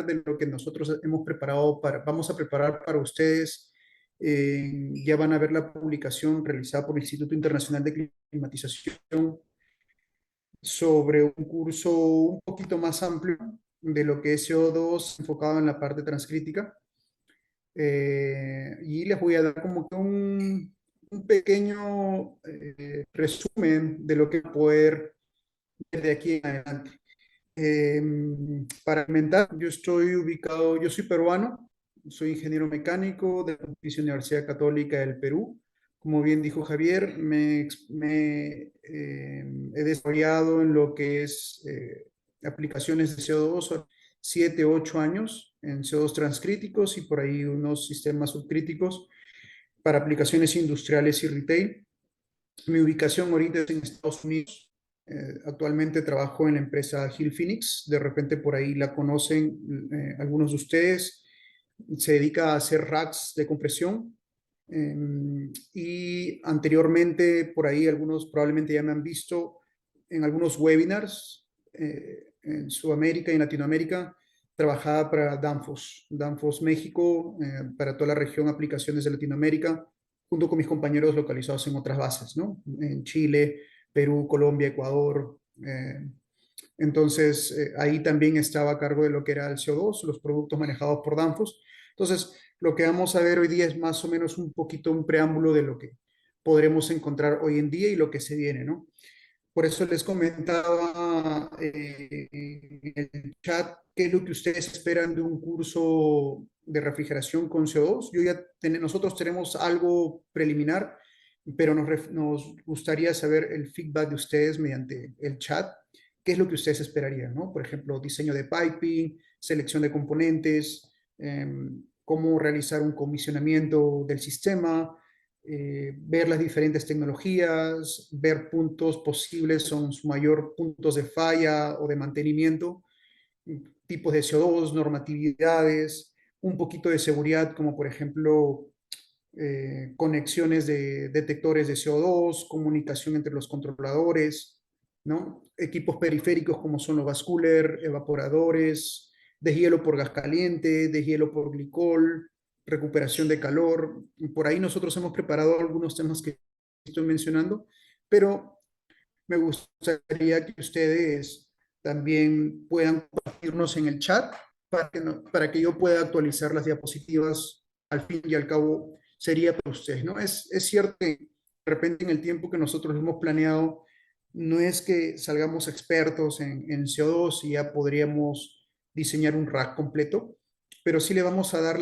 de lo que nosotros hemos preparado vamos a preparar para ustedes. Ya van a ver la publicación realizada por el Instituto Internacional de Climatización sobre un curso un poquito más amplio de lo que es CO2 enfocado en la parte transcrítica. Y les voy a dar como que un pequeño resumen de lo que poder ver de aquí en adelante. Para comentar, yo soy peruano, soy ingeniero mecánico de la Pontificia Universidad Católica del Perú. Como bien dijo Javier, he desarrollado en lo que es aplicaciones de CO2, 7, 8 años en CO2 transcríticos y por ahí unos sistemas subcríticos para aplicaciones industriales y retail. Mi ubicación ahorita es en Estados Unidos. Actualmente trabajo en la empresa Hill Phoenix. De repente por ahí la conocen algunos de ustedes. Se dedica a hacer racks de compresión. Y anteriormente por ahí algunos probablemente ya me han visto en algunos webinars en Sudamérica y en Latinoamérica. Trabajaba para Danfoss México, para toda la región aplicaciones de Latinoamérica, junto con mis compañeros localizados en otras bases, ¿no? En Chile, Perú, Colombia, Ecuador. Entonces, ahí también estaba a cargo de lo que era el CO2, los productos manejados por Danfoss. Entonces, lo que vamos a ver hoy día es más o menos un poquito un preámbulo de lo que podremos encontrar hoy en día y lo que se viene, ¿no? Por eso les comentaba en el chat qué es lo que ustedes esperan de un curso de refrigeración con CO2. Nosotros tenemos algo preliminar, pero nos gustaría saber el feedback de ustedes mediante el chat. ¿Qué es lo que ustedes esperarían, ¿no? Por ejemplo, diseño de piping, selección de componentes, cómo realizar un comisionamiento del sistema, ver las diferentes tecnologías, ver puntos posibles son su mayor puntos de falla o de mantenimiento, tipos de CO2, normatividades, un poquito de seguridad, como por ejemplo conexiones de detectores de CO2, comunicación entre los controladores, ¿no? Equipos periféricos como son los gas cooler, evaporadores, deshielo por gas caliente, deshielo por glicol, recuperación de calor. Por ahí nosotros hemos preparado algunos temas que estoy mencionando, pero me gustaría que ustedes también puedan compartirnos en el chat para que yo pueda actualizar las diapositivas. Al fin y al cabo sería para ustedes, ¿no? Es cierto que de repente en el tiempo que nosotros hemos planeado, no es que salgamos expertos en CO2 y ya podríamos diseñar un rack completo, pero sí le vamos a dar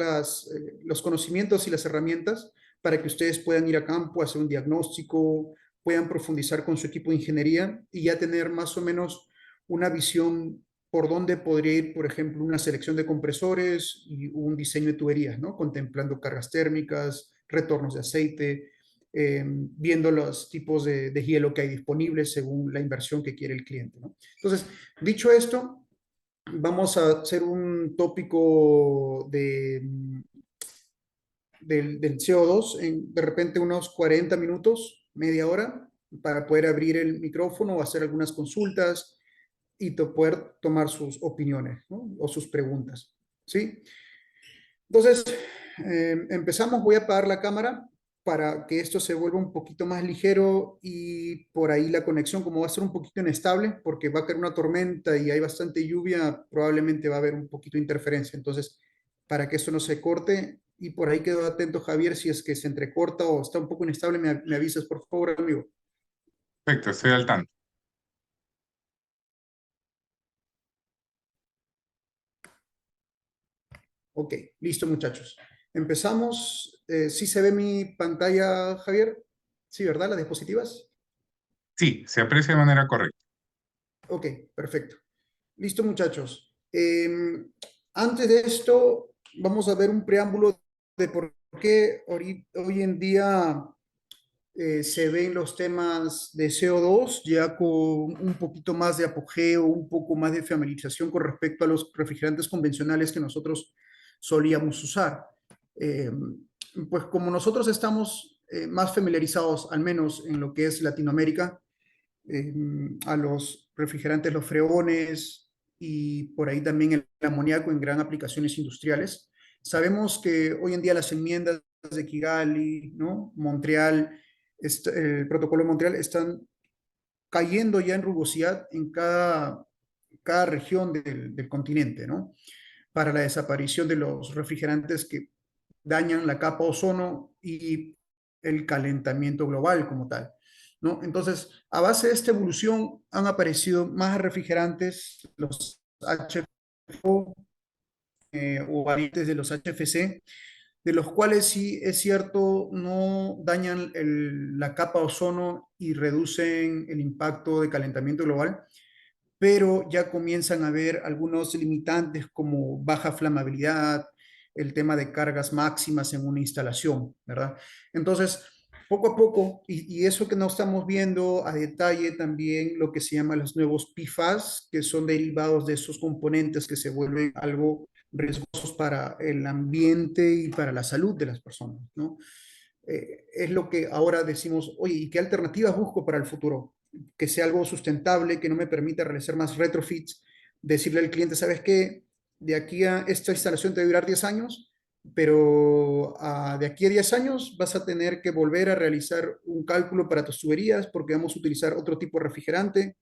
los conocimientos y las herramientas para que ustedes puedan ir a campo, hacer un diagnóstico, puedan profundizar con su equipo de ingeniería y ya tener más o menos una visión por dónde podría ir, por ejemplo, una selección de compresores y un diseño de tuberías, ¿no? Contemplando cargas térmicas, retornos de aceite, viendo los tipos de hielo que hay disponibles según la inversión que quiere el cliente, ¿no? Entonces, dicho esto, vamos a hacer un tópico del CO2 en de repente unos 40 minutos, media hora, para poder abrir el micrófono o hacer algunas consultas y poder tomar sus opiniones, ¿no? O sus preguntas. ¿Sí? Entonces, empezamos. Voy a apagar la cámara para que esto se vuelva un poquito más ligero y por ahí la conexión, como va a ser un poquito inestable, porque va a caer una tormenta y hay bastante lluvia, probablemente va a haber un poquito de interferencia. Entonces, para que esto no se corte, y por ahí quedo atento, Javier, si es que se entrecorta o está un poco inestable, me avisas, por favor, amigo. Perfecto, estoy al tanto. Ok, listo, muchachos. Empezamos. ¿Sí se ve mi pantalla, Javier? Sí, ¿verdad? Las diapositivas. Sí, se aprecia de manera correcta. Ok, perfecto. Listo, muchachos. Antes de esto, vamos a ver un preámbulo de por qué hoy en día se ven los temas de CO2 ya con un poquito más de apogeo, un poco más de familiarización con respecto a los refrigerantes convencionales que nosotros solíamos usar. Eh, pues como nosotros estamos más familiarizados, al menos en lo que es Latinoamérica, a los refrigerantes, los freones, y por ahí también el amoníaco en gran aplicaciones industriales. Sabemos que hoy en día las enmiendas de Kigali, ¿no? Montreal, el protocolo de Montreal están cayendo ya en rugosidad en cada región del continente, ¿no? Para la desaparición de los refrigerantes que dañan la capa ozono y el calentamiento global como tal, ¿no? Entonces, a base de esta evolución han aparecido más refrigerantes, los HFO o variantes de los HFC, de los cuales sí es cierto no dañan la capa ozono y reducen el impacto de calentamiento global, pero ya comienzan a haber algunos limitantes como baja flamabilidad, el tema de cargas máximas en una instalación, ¿verdad? Entonces, poco a poco, y eso que no estamos viendo a detalle también lo que se llama los nuevos PFAS, que son derivados de esos componentes que se vuelven algo riesgosos para el ambiente y para la salud de las personas, ¿no? Es lo que ahora decimos, oye, ¿y qué alternativas busco para el futuro? Que sea algo sustentable, que no me permita realizar más retrofits, decirle al cliente, ¿sabes qué? De aquí a esta instalación te va a durar 10 años, pero de aquí a 10 años vas a tener que volver a realizar un cálculo para tus tuberías porque vamos a utilizar otro tipo de refrigerante,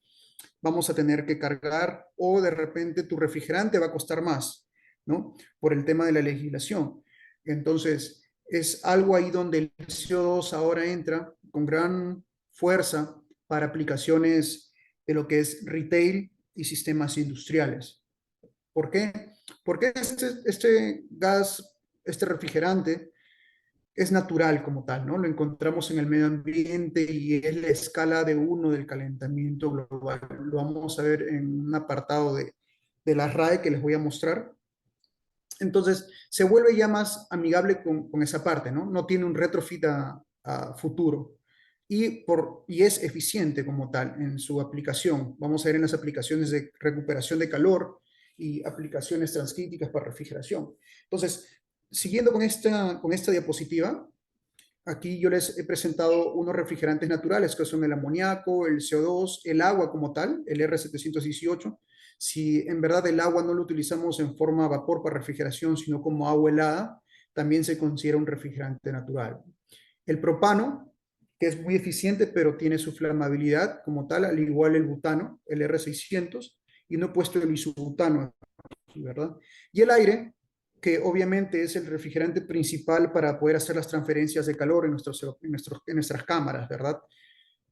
vamos a tener que cargar o de repente tu refrigerante va a costar más, ¿no? Por el tema de la legislación. Entonces, es algo ahí donde el CO2 ahora entra con gran fuerza para aplicaciones de lo que es retail y sistemas industriales. ¿Por qué? Porque este gas, este refrigerante, es natural como tal, ¿no? Lo encontramos en el medio ambiente y es la escala de uno del calentamiento global. Lo vamos a ver en un apartado de la RAE que les voy a mostrar. Entonces, se vuelve ya más amigable con esa parte, ¿no? No tiene un retrofit a futuro. Y es eficiente como tal en su aplicación. Vamos a ver en las aplicaciones de recuperación de calor y aplicaciones transcríticas para refrigeración. Entonces, siguiendo con esta diapositiva, aquí yo les he presentado unos refrigerantes naturales, que son el amoníaco, el CO2, el agua como tal, el R718. Si en verdad el agua no lo utilizamos en forma a vapor para refrigeración, sino como agua helada, también se considera un refrigerante natural. El propano, que es muy eficiente, pero tiene su flamabilidad como tal, al igual el butano, el R600, y no he puesto el isobutano, ¿verdad? Y el aire, que obviamente es el refrigerante principal para poder hacer las transferencias de calor en nuestras cámaras, ¿verdad?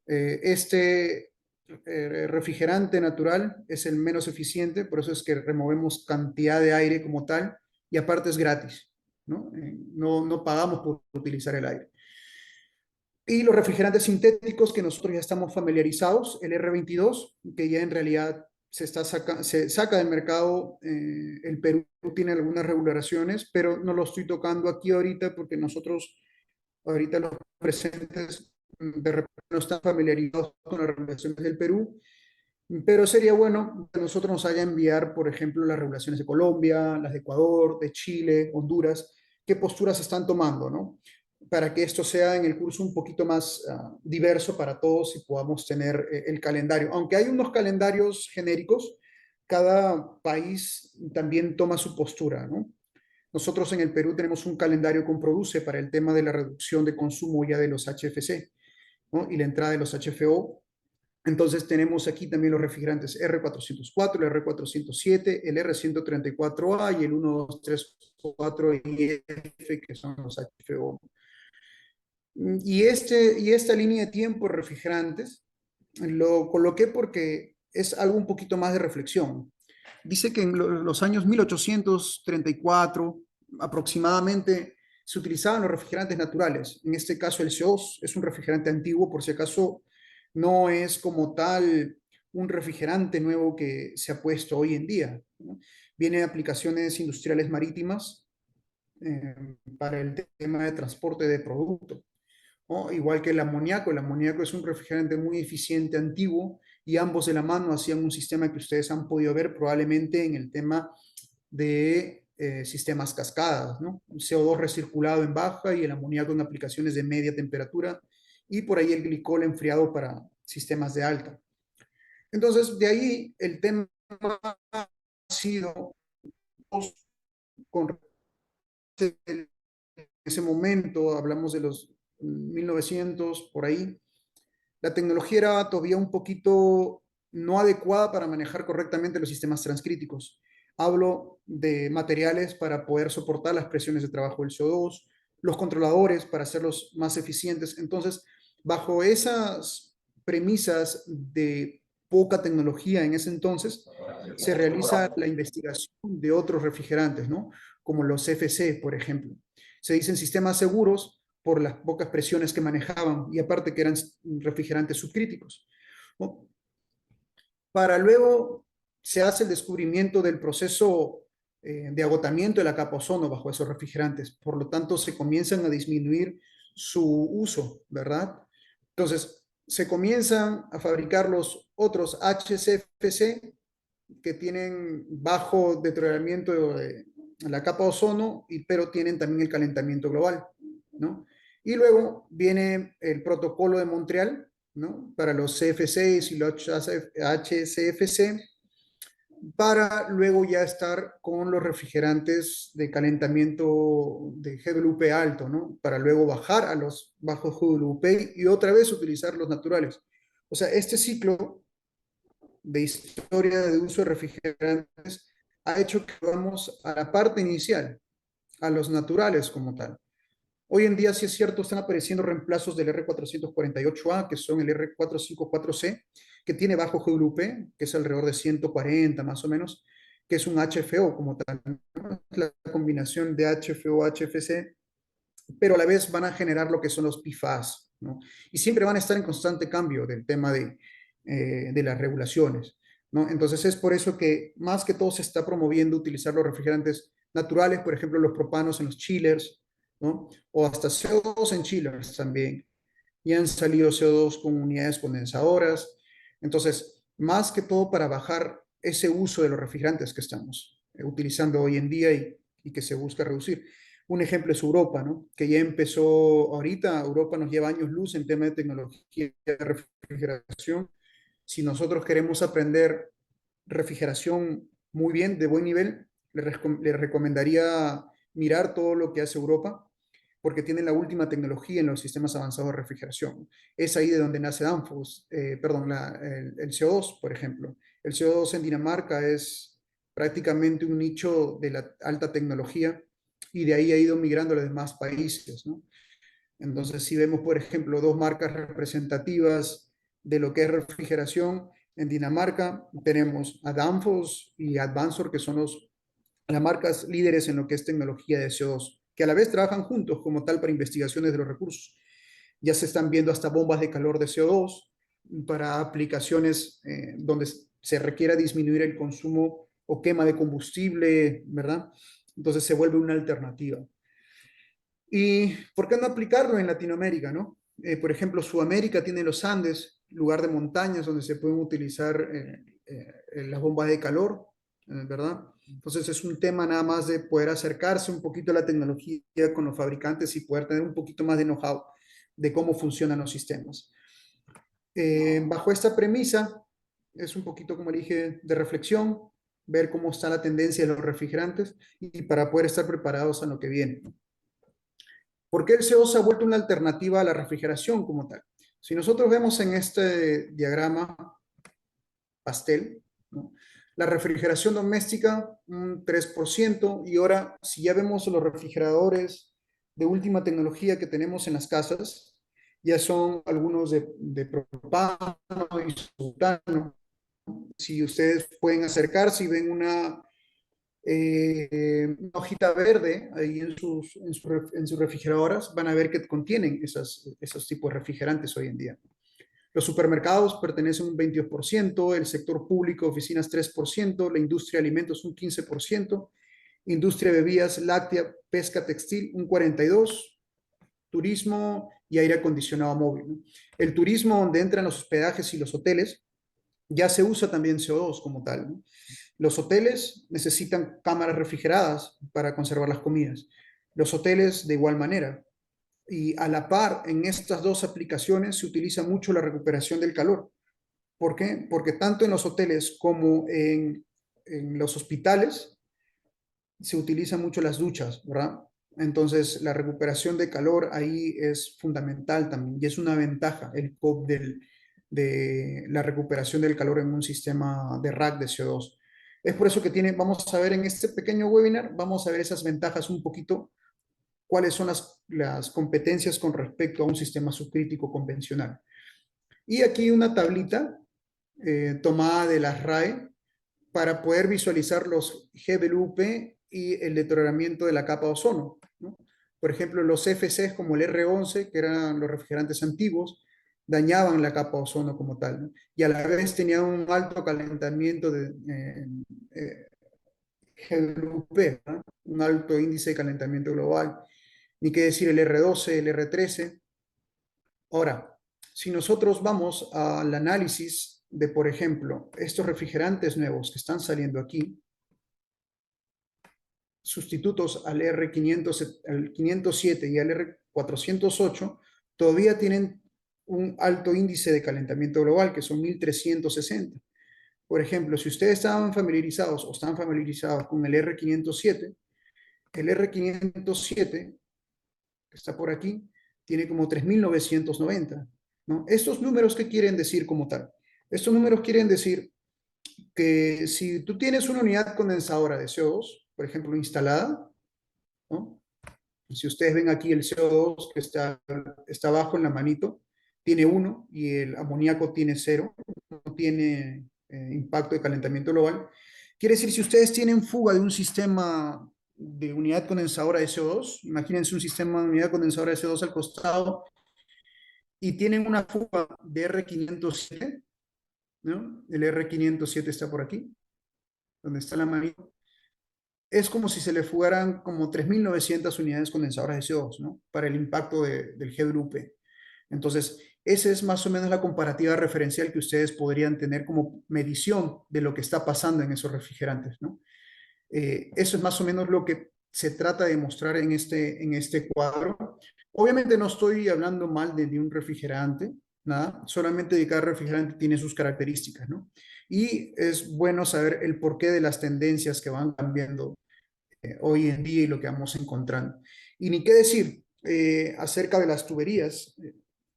Este refrigerante natural es el menos eficiente, por eso es que removemos cantidad de aire como tal, y aparte es gratis, ¿no? No pagamos por utilizar el aire. Y los refrigerantes sintéticos que nosotros ya estamos familiarizados, el R22, que ya en realidad se saca del mercado. El Perú tiene algunas regulaciones, pero no lo estoy tocando aquí ahorita porque nosotros, ahorita los presentes, de repente no están familiarizados con las regulaciones del Perú, pero sería bueno que nosotros nos haya enviar, por ejemplo, las regulaciones de Colombia, las de Ecuador, de Chile, Honduras, qué posturas están tomando, ¿no? Para que esto sea en el curso un poquito más diverso para todos y podamos tener el calendario. Aunque hay unos calendarios genéricos, cada país también toma su postura, ¿no? Nosotros en el Perú tenemos un calendario con Produce para el tema de la reducción de consumo ya de los HFC, ¿no? Y la entrada de los HFO. Entonces tenemos aquí también los refrigerantes R404, el R407, el R134A y el 1234IF, que son los HFO. Y esta línea de tiempo de refrigerantes lo coloqué porque es algo un poquito más de reflexión. Dice que en los años 1834 aproximadamente se utilizaban los refrigerantes naturales. En este caso el CO2 es un refrigerante antiguo, por si acaso no es como tal un refrigerante nuevo que se ha puesto hoy en día, ¿no? Viene de aplicaciones industriales marítimas para el tema de transporte de productos, ¿no? Igual que el amoníaco es un refrigerante muy eficiente, antiguo, y ambos de la mano hacían un sistema que ustedes han podido ver probablemente en el tema de sistemas cascadas, ¿no? Un CO2 recirculado en baja y el amoníaco en aplicaciones de media temperatura, y por ahí el glicol enfriado para sistemas de alta. Entonces, de ahí el tema sido con ese momento, hablamos de los 1900, por ahí, la tecnología era todavía un poquito no adecuada para manejar correctamente los sistemas transcríticos. Hablo de materiales para poder soportar las presiones de trabajo del CO2, los controladores para hacerlos más eficientes. Entonces, bajo esas premisas de poca tecnología en ese entonces, se realiza la investigación de otros refrigerantes, ¿no? Como los CFC, por ejemplo. Se dicen sistemas seguros por las pocas presiones que manejaban y aparte que eran refrigerantes subcríticos, ¿no? Para luego se hace el descubrimiento del proceso de agotamiento de la capa ozono bajo esos refrigerantes. Por lo tanto, se comienzan a disminuir su uso, ¿verdad? Entonces, se comienzan a fabricar los otros HCFC que tienen bajo deterioramiento de la capa ozono, pero tienen también el calentamiento global, ¿no? Y luego viene el protocolo de Montreal, ¿no? Para los CFCs y los HCFC, para luego ya estar con los refrigerantes de calentamiento de GWP alto, ¿no? Para luego bajar a los bajos GWP y otra vez utilizar los naturales. O sea, este ciclo de historia de uso de refrigerantes ha hecho que vamos a la parte inicial, a los naturales como tal. Hoy en día, sí es cierto, están apareciendo reemplazos del R448A, que son el R454C, que tiene bajo GWP, que es alrededor de 140 más o menos, que es un HFO como tal, ¿no? La combinación de HFO-HFC, pero a la vez van a generar lo que son los PFAS, ¿no? Y siempre van a estar en constante cambio del tema de las regulaciones, ¿no? Entonces es por eso que más que todo se está promoviendo utilizar los refrigerantes naturales, por ejemplo, los propanos en los chillers, ¿no? O hasta CO2 en chillers también. Y han salido CO2 con unidades condensadoras. Entonces, más que todo para bajar ese uso de los refrigerantes que estamos utilizando hoy en día y que se busca reducir. Un ejemplo es Europa, ¿no? Que ya empezó ahorita, Europa nos lleva años luz en tema de tecnología de refrigeración. Si nosotros queremos aprender refrigeración muy bien, de buen nivel, le recomendaría mirar todo lo que hace Europa, porque tienen la última tecnología en los sistemas avanzados de refrigeración. Es ahí de donde nace Danfoss, perdón, el CO2, por ejemplo. El CO2 en Dinamarca es prácticamente un nicho de la alta tecnología y de ahí ha ido migrando a los demás países, ¿no? Entonces, si vemos, por ejemplo, dos marcas representativas de lo que es refrigeración, en Dinamarca tenemos a Danfoss y Advansor, que son las marcas líderes en lo que es tecnología de CO2, que a la vez trabajan juntos como tal para investigaciones de los recursos. Ya se están viendo hasta bombas de calor de CO2 para aplicaciones donde se requiera disminuir el consumo o quema de combustible, ¿verdad? Entonces se vuelve una alternativa. ¿Y por qué no aplicarlo en Latinoamérica, no? Por ejemplo, Sudamérica tiene los Andes, lugar de montañas donde se pueden utilizar las bombas de calor, ¿verdad? Entonces es un tema nada más de poder acercarse un poquito a la tecnología con los fabricantes y poder tener un poquito más de know-how de cómo funcionan los sistemas. Bajo esta premisa, es un poquito, como le dije, de reflexión, ver cómo está la tendencia de los refrigerantes y para poder estar preparados a lo que viene. ¿Por qué el CO se ha vuelto una alternativa a la refrigeración como tal? Si nosotros vemos en este diagrama pastel, ¿no? La refrigeración doméstica, un 3%, y ahora si ya vemos los refrigeradores de última tecnología que tenemos en las casas, ya son algunos de propano y butano. Si ustedes pueden acercarse y ven una hojita verde ahí en sus refrigeradoras, van a ver que contienen esos tipos de refrigerantes hoy en día. Los supermercados pertenecen un 22%, el sector público, oficinas 3%, la industria de alimentos un 15%, industria de bebidas, láctea, pesca, textil un 42%, turismo y aire acondicionado móvil, ¿no? El turismo, donde entran los hospedajes y los hoteles, ya se usa también CO2 como tal, ¿no? Los hoteles necesitan cámaras refrigeradas para conservar las comidas. Los hoteles de igual manera. Y a la par, en estas dos aplicaciones se utiliza mucho la recuperación del calor. ¿Por qué? Porque tanto en los hoteles como en en los hospitales se utilizan mucho las duchas, ¿verdad? Entonces, la recuperación de calor ahí es fundamental también y es una ventaja el COP de la recuperación del calor en un sistema de rack de CO2. Es por eso que vamos a ver en este pequeño webinar, vamos a ver esas ventajas un poquito, cuáles son las competencias con respecto a un sistema subcrítico convencional. Y aquí una tablita tomada de las RAE para poder visualizar los GWP y el deterioramiento de la capa de ozono, ¿no? Por ejemplo, los FCs como el R11, que eran los refrigerantes antiguos, dañaban la capa de ozono como tal, ¿no? Y a la vez tenían un alto calentamiento de GWP, ¿no? Un alto índice de calentamiento global. Ni qué decir el R12, el R13. Ahora, si nosotros vamos al análisis de, por ejemplo, estos refrigerantes nuevos que están saliendo aquí, sustitutos al al 507 y al R408, todavía tienen un alto índice de calentamiento global, que son 1360. Por ejemplo, si ustedes estaban familiarizados o están familiarizados con el R507, que está por aquí, tiene como 3990, ¿no? Estos números, ¿qué quieren decir como tal? Estos números quieren decir que si tú tienes una unidad condensadora de CO2, por ejemplo, instalada, ¿no? Si ustedes ven aquí el CO2 que está abajo en la manito, tiene 1 y el amoníaco tiene 0, no tiene impacto de calentamiento global. Quiere decir, si ustedes tienen fuga de un sistema de unidad condensadora de CO2, imagínense un sistema de unidad condensadora de CO2 al costado y tienen una fuga de R507, ¿no? El R507 está por aquí, donde está la manito. Es como si se le fugaran como 3.900 unidades condensadoras de CO2, ¿no? Para el impacto del GWP. Entonces, esa es más o menos la comparativa referencial que ustedes podrían tener como medición de lo que está pasando en esos refrigerantes, ¿no? Eso es más o menos lo que se trata de mostrar en este cuadro. Obviamente no estoy hablando mal de un refrigerante, nada, solamente de cada refrigerante tiene sus características, ¿no? Y es bueno saber el porqué de las tendencias que van cambiando hoy en día y lo que vamos encontrando. Y ni qué decir acerca de las tuberías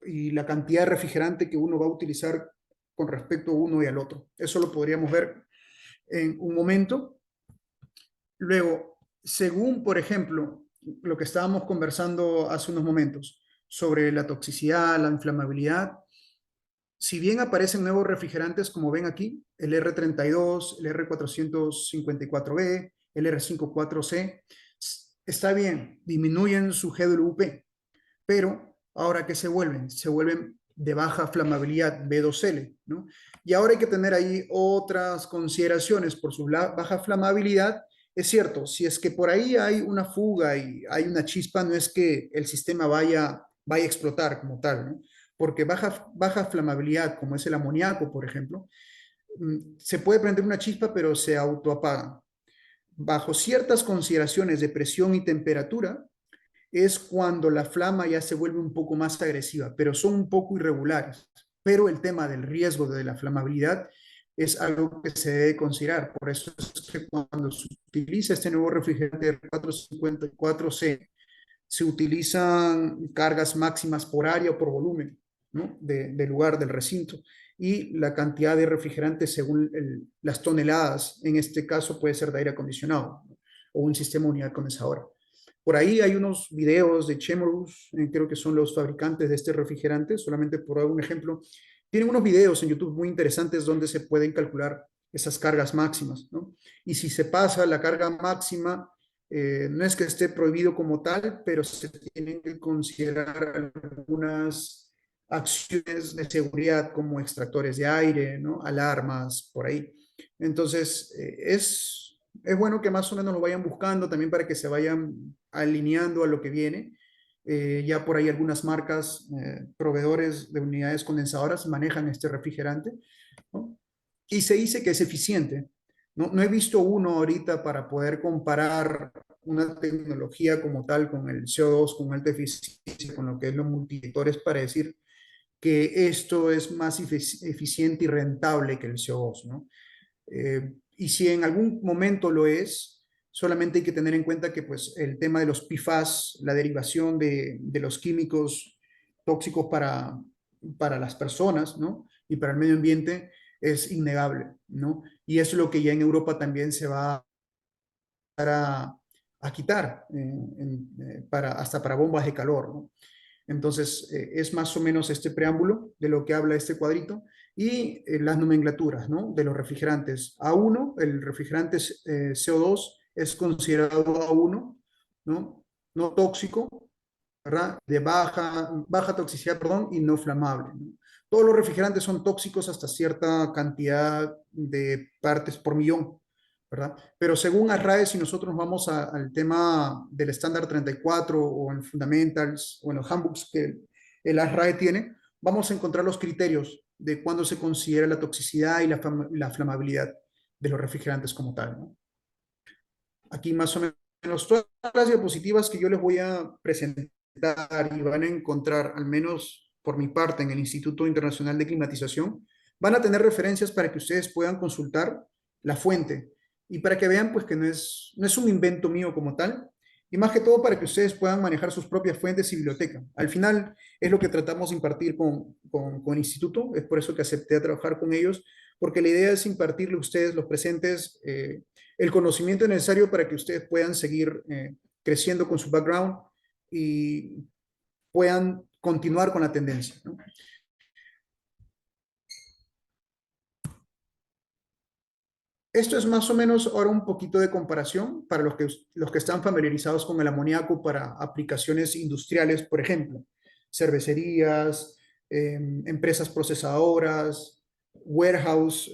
y la cantidad de refrigerante que uno va a utilizar con respecto a uno y al otro. Eso lo podríamos ver en un momento. Luego, según, por ejemplo, lo que estábamos conversando hace unos momentos sobre la toxicidad, la inflamabilidad, si bien aparecen nuevos refrigerantes, como ven aquí, el R32, el R454B, el R54C, está bien, disminuyen su GWP, pero ahora ¿qué se vuelven? Se vuelven de baja flamabilidad, B2L, ¿no? Y ahora hay que tener ahí otras consideraciones por su baja flamabilidad. Es cierto, si es que por ahí hay una fuga y hay una chispa, no es que el sistema vaya a explotar como tal, ¿no? Porque baja flamabilidad, como es el amoníaco, por ejemplo, se puede prender una chispa, pero se autoapaga. Bajo ciertas consideraciones de presión y temperatura, es cuando la flama ya se vuelve un poco más agresiva, pero son un poco irregulares. Pero el tema del riesgo de la flamabilidad es algo que se debe considerar. Por eso es que cuando se utiliza este nuevo refrigerante R454C, se utilizan cargas máximas por área o por volumen, ¿no? Del lugar, del recinto, y la cantidad de refrigerante según las toneladas, en este caso puede ser de aire acondicionado, ¿no? O un sistema unidad condensadora. Por ahí hay unos videos de Chemours, creo que son los fabricantes de este refrigerante, solamente por dar un ejemplo. Tienen unos videos en YouTube muy interesantes donde se pueden calcular esas cargas máximas, ¿no? Y si se pasa la carga máxima, no es que esté prohibido como tal, pero se tienen que considerar algunas acciones de seguridad como extractores de aire, ¿no? Alarmas, por ahí. Entonces, es bueno que más o menos lo vayan buscando también para que se vayan alineando a lo que viene. Ya por ahí algunas marcas, proveedores de unidades condensadoras manejan este refrigerante, ¿no? Y se dice que es eficiente. No he visto uno ahorita para poder comparar una tecnología como tal con el CO2, con alta eficiencia, con lo que es los multiplicadores para decir que esto es más eficiente y rentable que el CO2, ¿no? Y si en algún momento lo es, solamente hay que tener en cuenta que pues, el tema de los PFAS, la derivación de los químicos tóxicos para las personas, ¿no? Y para el medio ambiente es innegable, ¿no? Y es lo que ya en Europa también se va a quitar hasta para bombas de calor, ¿no? Entonces, es más o menos este preámbulo de lo que habla este cuadrito y las nomenclaturas, ¿no? De los refrigerantes. A1, el refrigerante CO2 es considerado A1, ¿no? No tóxico, ¿verdad? De baja toxicidad, perdón, y no flamable, ¿no? Todos los refrigerantes son tóxicos hasta cierta cantidad de partes por millón, ¿verdad? Pero según ASRAE, si nosotros vamos al tema del estándar 34 o en Fundamentals o en los handbooks que el ASRAE tiene, vamos a encontrar los criterios de cuándo se considera la toxicidad y la flamabilidad de los refrigerantes como tal, ¿no? Aquí más o menos todas las diapositivas que yo les voy a presentar y van a encontrar, al menos por mi parte, en el Instituto Internacional de Climatización, van a tener referencias para que ustedes puedan consultar la fuente y para que vean pues que no es un invento mío como tal, y más que todo para que ustedes puedan manejar sus propias fuentes y biblioteca. Al final es lo que tratamos de impartir con el instituto, es por eso que acepté a trabajar con ellos, porque la idea es impartirle a ustedes, los presentes, el conocimiento necesario para que ustedes puedan seguir creciendo con su background y puedan continuar con la tendencia, ¿no? Esto es más o menos ahora un poquito de comparación para los que están familiarizados con el amoníaco para aplicaciones industriales, por ejemplo, cervecerías, empresas procesadoras, warehouse,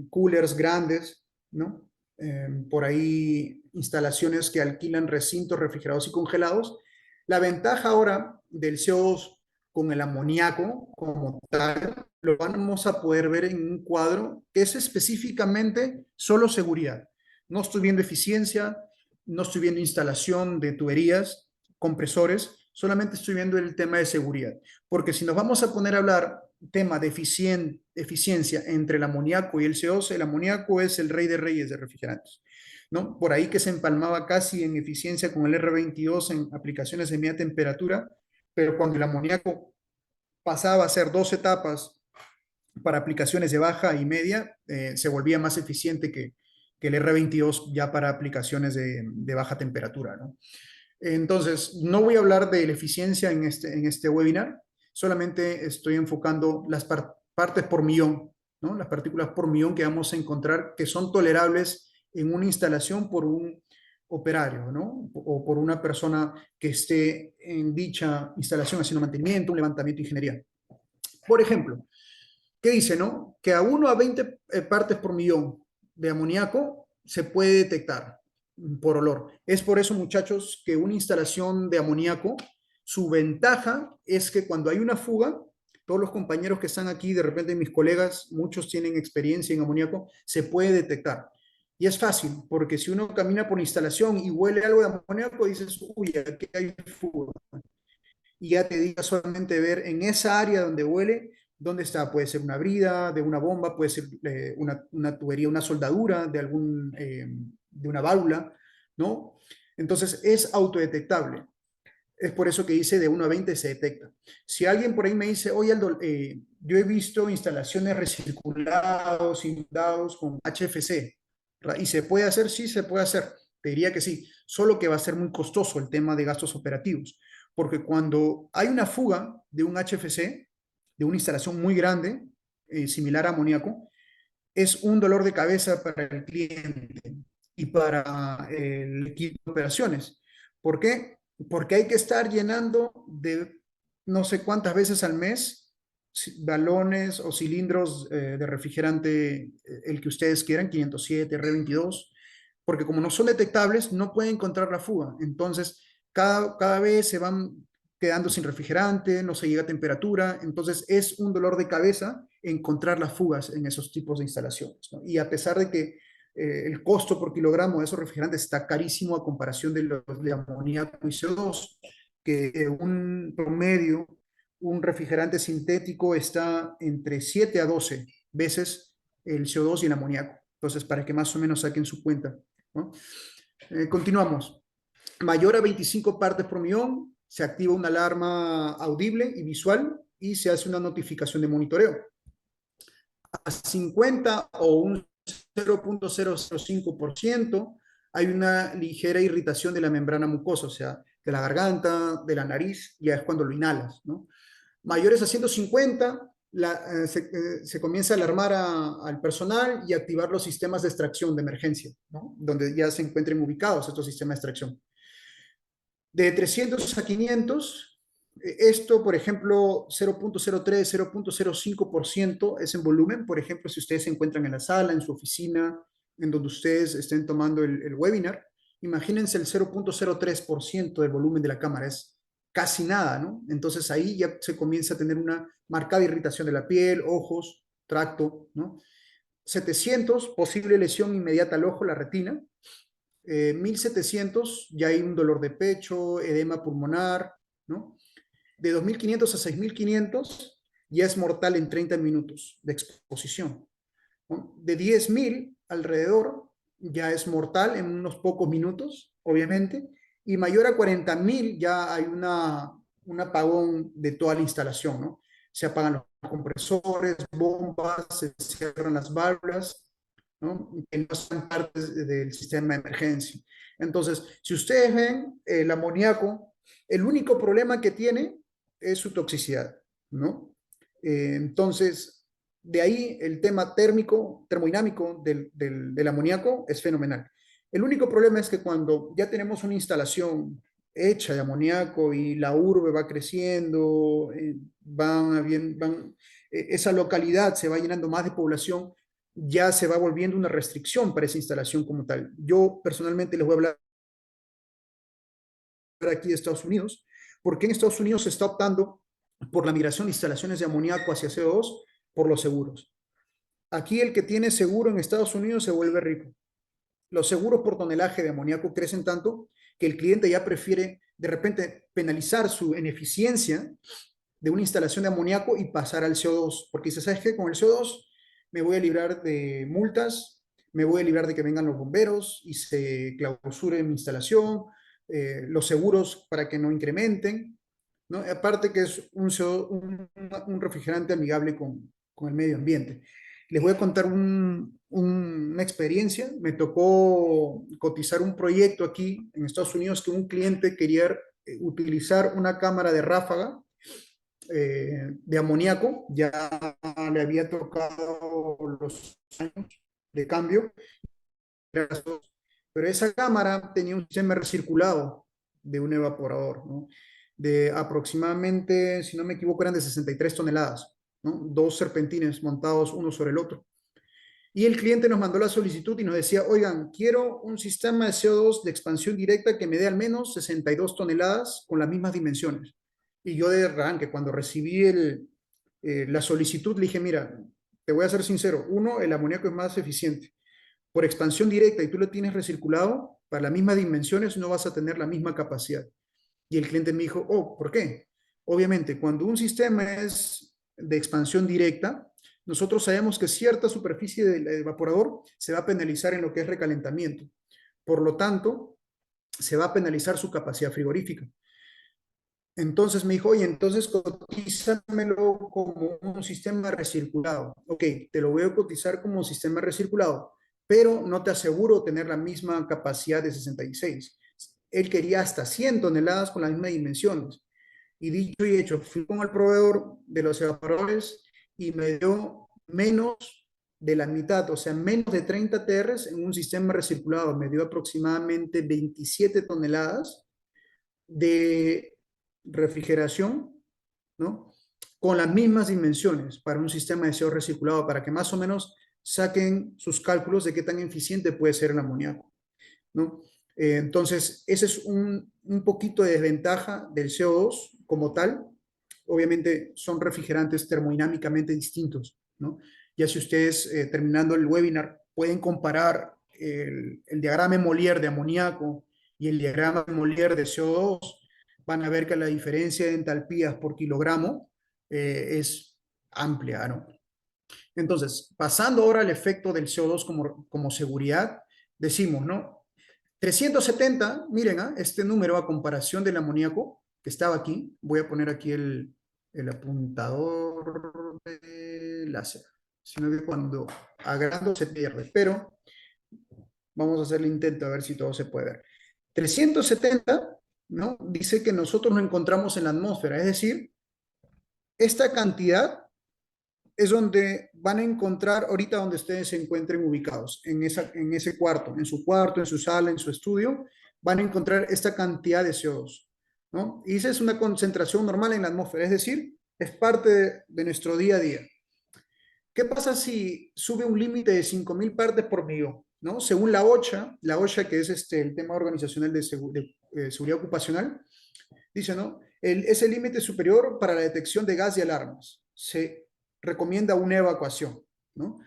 coolers grandes, ¿no? Por ahí instalaciones que alquilan recintos refrigerados y congelados. La ventaja ahora del CO2 con el amoníaco como tal, lo vamos a poder ver en un cuadro que es específicamente solo seguridad. No estoy viendo eficiencia, no estoy viendo instalación de tuberías, compresores, solamente estoy viendo el tema de seguridad. Porque si nos vamos a poner a hablar tema de eficiencia entre el amoníaco y el CO2, el amoníaco es el rey de reyes de refrigerantes, ¿no? Por ahí que se empalmaba casi en eficiencia con el R22 en aplicaciones de media temperatura, pero cuando el amoníaco pasaba a ser dos etapas para aplicaciones de baja y media, se volvía más eficiente que el R22 ya para aplicaciones de baja temperatura, ¿no? Entonces, no voy a hablar de la eficiencia en este webinar, solamente estoy enfocando las partes por millón, ¿no? Las partículas por millón que vamos a encontrar que son tolerables en una instalación por un operario, ¿no? O por una persona que esté en dicha instalación haciendo mantenimiento, un levantamiento de ingeniería. Por ejemplo, ¿qué dice, no? Que a 1 a 20 partes por millón de amoníaco se puede detectar por olor. Es por eso, muchachos, que una instalación de amoníaco, su ventaja es que cuando hay una fuga, todos los compañeros que están aquí, de repente mis colegas, muchos tienen experiencia en amoníaco, se puede detectar. Y es fácil, porque si uno camina por la instalación y huele algo de amoníaco, dices, uy, aquí hay fuga, y ya te diga solamente ver en esa área donde huele, dónde está. Puede ser una brida de una bomba, puede ser una tubería, una soldadura de una válvula, ¿no? Entonces es autodetectable. Es por eso que dice de 1 a 20 se detecta. Si alguien por ahí me dice, oye, Aldo, yo he visto instalaciones recirculados, inundados con HFC, ¿verdad? ¿Y se puede hacer? Sí, se puede hacer. Te diría que sí, solo que va a ser muy costoso el tema de gastos operativos, porque cuando hay una fuga de un HFC, de una instalación muy grande, similar a amoníaco, es un dolor de cabeza para el cliente y para el equipo de operaciones. ¿Por qué? Porque hay que estar llenando de no sé cuántas veces al mes balones o cilindros de refrigerante, el que ustedes quieran, 507, R22, porque como no son detectables, no pueden encontrar la fuga. Entonces, cada vez se van quedando sin refrigerante, no se llega a temperatura, entonces es un dolor de cabeza encontrar las fugas en esos tipos de instalaciones, ¿no? Y a pesar de que el costo por kilogramo de esos refrigerantes está carísimo a comparación de los de amoníaco y CO2, que un promedio, un refrigerante sintético está entre 7 a 12 veces el CO2 y el amoníaco. Entonces, para que más o menos saquen su cuenta, ¿no? Continuamos. Mayor a 25 partes por millón, se activa una alarma audible y visual y se hace una notificación de monitoreo. A 50 o un 0.005% hay una ligera irritación de la membrana mucosa, o sea, de la garganta, de la nariz, ya es cuando lo inhalas, ¿no? Mayores a 150, se comienza a alarmar al personal y activar los sistemas de extracción de emergencia, ¿no? Donde ya se encuentren ubicados estos sistemas de extracción. De 300 a 500, esto, por ejemplo, 0.03, 0.05% es en volumen. Por ejemplo, si ustedes se encuentran en la sala, en su oficina, en donde ustedes estén tomando el webinar, imagínense el 0.03% del volumen de la cámara, es casi nada, ¿no? Entonces ahí ya se comienza a tener una marcada irritación de la piel, ojos, tracto, ¿no? 700, posible lesión inmediata al ojo, la retina. 1700 ya hay un dolor de pecho, edema pulmonar, ¿no? De 2500 a 6500 ya es mortal en 30 minutos de exposición, ¿no? De 10.000 alrededor ya es mortal en unos pocos minutos, obviamente, y mayor a 40.000 ya hay un apagón de toda la instalación, ¿no? Se apagan los compresores, bombas, se cierran las válvulas, ¿no? Que no son parte del sistema de emergencia. Entonces, si ustedes ven el amoníaco, el único problema que tiene es su toxicidad, ¿no? Entonces, de ahí el tema térmico, termodinámico del amoníaco es fenomenal. El único problema es que cuando ya tenemos una instalación hecha de amoníaco y la urbe va creciendo, esa localidad se va llenando más de población, ya se va volviendo una restricción para esa instalación como tal. Yo personalmente les voy a hablar aquí de Estados Unidos, porque en Estados Unidos se está optando por la migración de instalaciones de amoníaco hacia CO2 por los seguros. Aquí el que tiene seguro en Estados Unidos se vuelve rico. Los seguros por tonelaje de amoníaco crecen tanto que el cliente ya prefiere de repente penalizar su ineficiencia de una instalación de amoníaco y pasar al CO2, porque dice, ¿sabes qué? Con el CO2 me voy a librar de multas, me voy a librar de que vengan los bomberos y se clausure mi instalación, los seguros para que no incrementen, ¿no? Aparte que es un refrigerante amigable con el medio ambiente. Les voy a contar una experiencia. Me tocó cotizar un proyecto aquí en Estados Unidos que un cliente quería utilizar una cámara de ráfaga de amoníaco. Ya le había tocado los años de cambio, pero esa cámara tenía un sistema recirculado de un evaporador, ¿no? De aproximadamente, si no me equivoco, eran de 63 toneladas, ¿no? Dos serpentines montados uno sobre el otro. Y el cliente nos mandó la solicitud y nos decía, oigan, quiero un sistema de CO2 de expansión directa que me dé al menos 62 toneladas con las mismas dimensiones. Y yo de arranque, cuando recibí la solicitud, le dije, mira, te voy a ser sincero, uno, el amoníaco es más eficiente. Por expansión directa y tú lo tienes recirculado, para las mismas dimensiones no vas a tener la misma capacidad. Y el cliente me dijo, oh, ¿por qué? Obviamente, cuando un sistema es de expansión directa, nosotros sabemos que cierta superficie del evaporador se va a penalizar en lo que es recalentamiento. Por lo tanto, se va a penalizar su capacidad frigorífica. Entonces me dijo, oye, entonces cotízamelo como un sistema recirculado. Ok, te lo voy a cotizar como un sistema recirculado, pero no te aseguro tener la misma capacidad de 66. Él quería hasta 100 toneladas con las mismas dimensiones. Y dicho y hecho, fui con el proveedor de los evaporadores y me dio menos de la mitad, o sea, menos de 30 TRs en un sistema recirculado. Me dio aproximadamente 27 toneladas de refrigeración, ¿no? Con las mismas dimensiones para un sistema de CO recirculado, para que más o menos saquen sus cálculos de qué tan eficiente puede ser el amoníaco, ¿no? Entonces, ese es un poquito de desventaja del CO2 como tal. Obviamente son refrigerantes termodinámicamente distintos, ¿no? Ya si ustedes, terminando el webinar, pueden comparar el diagrama Molière de amoníaco y el diagrama Molière de CO2, van a ver que la diferencia de entalpías por kilogramo es amplia, ¿no? Entonces, pasando ahora al efecto del CO2 como seguridad, decimos, ¿no? 370, miren, este número a comparación del amoníaco que estaba aquí, voy a poner aquí el apuntador de láser, sino que cuando agrando se pierde, pero vamos a hacer el intento a ver si todo se puede ver. 370, ¿no? Dice que nosotros lo encontramos en la atmósfera, es decir, esta cantidad es donde van a encontrar ahorita donde ustedes se encuentren ubicados, en ese cuarto, en su cuarto, en su sala, en su estudio, van a encontrar esta cantidad de CO2, ¿no? Y esa es una concentración normal en la atmósfera, es decir, es parte de nuestro día a día. ¿Qué pasa si sube un límite de 5.000 partes por millón? ¿No? Según la OSHA, que es el tema organizacional de seguridad ocupacional, dice, ¿no? Ese límite superior para la detección de gas y alarmas. Se recomienda una evacuación, ¿no?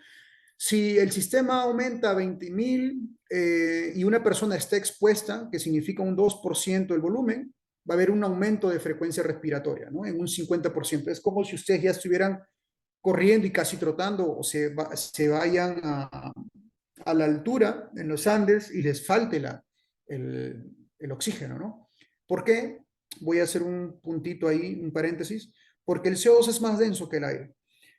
Si el sistema aumenta a 20.000 y una persona está expuesta, que significa un 2% del volumen, va a haber un aumento de frecuencia respiratoria, ¿no? En un 50%. Es como si ustedes ya estuvieran corriendo y casi trotando o se vayan a la altura en los Andes y les falte el oxígeno, ¿no? ¿Por qué? Voy a hacer un puntito ahí, un paréntesis, porque el CO2 es más denso que el aire.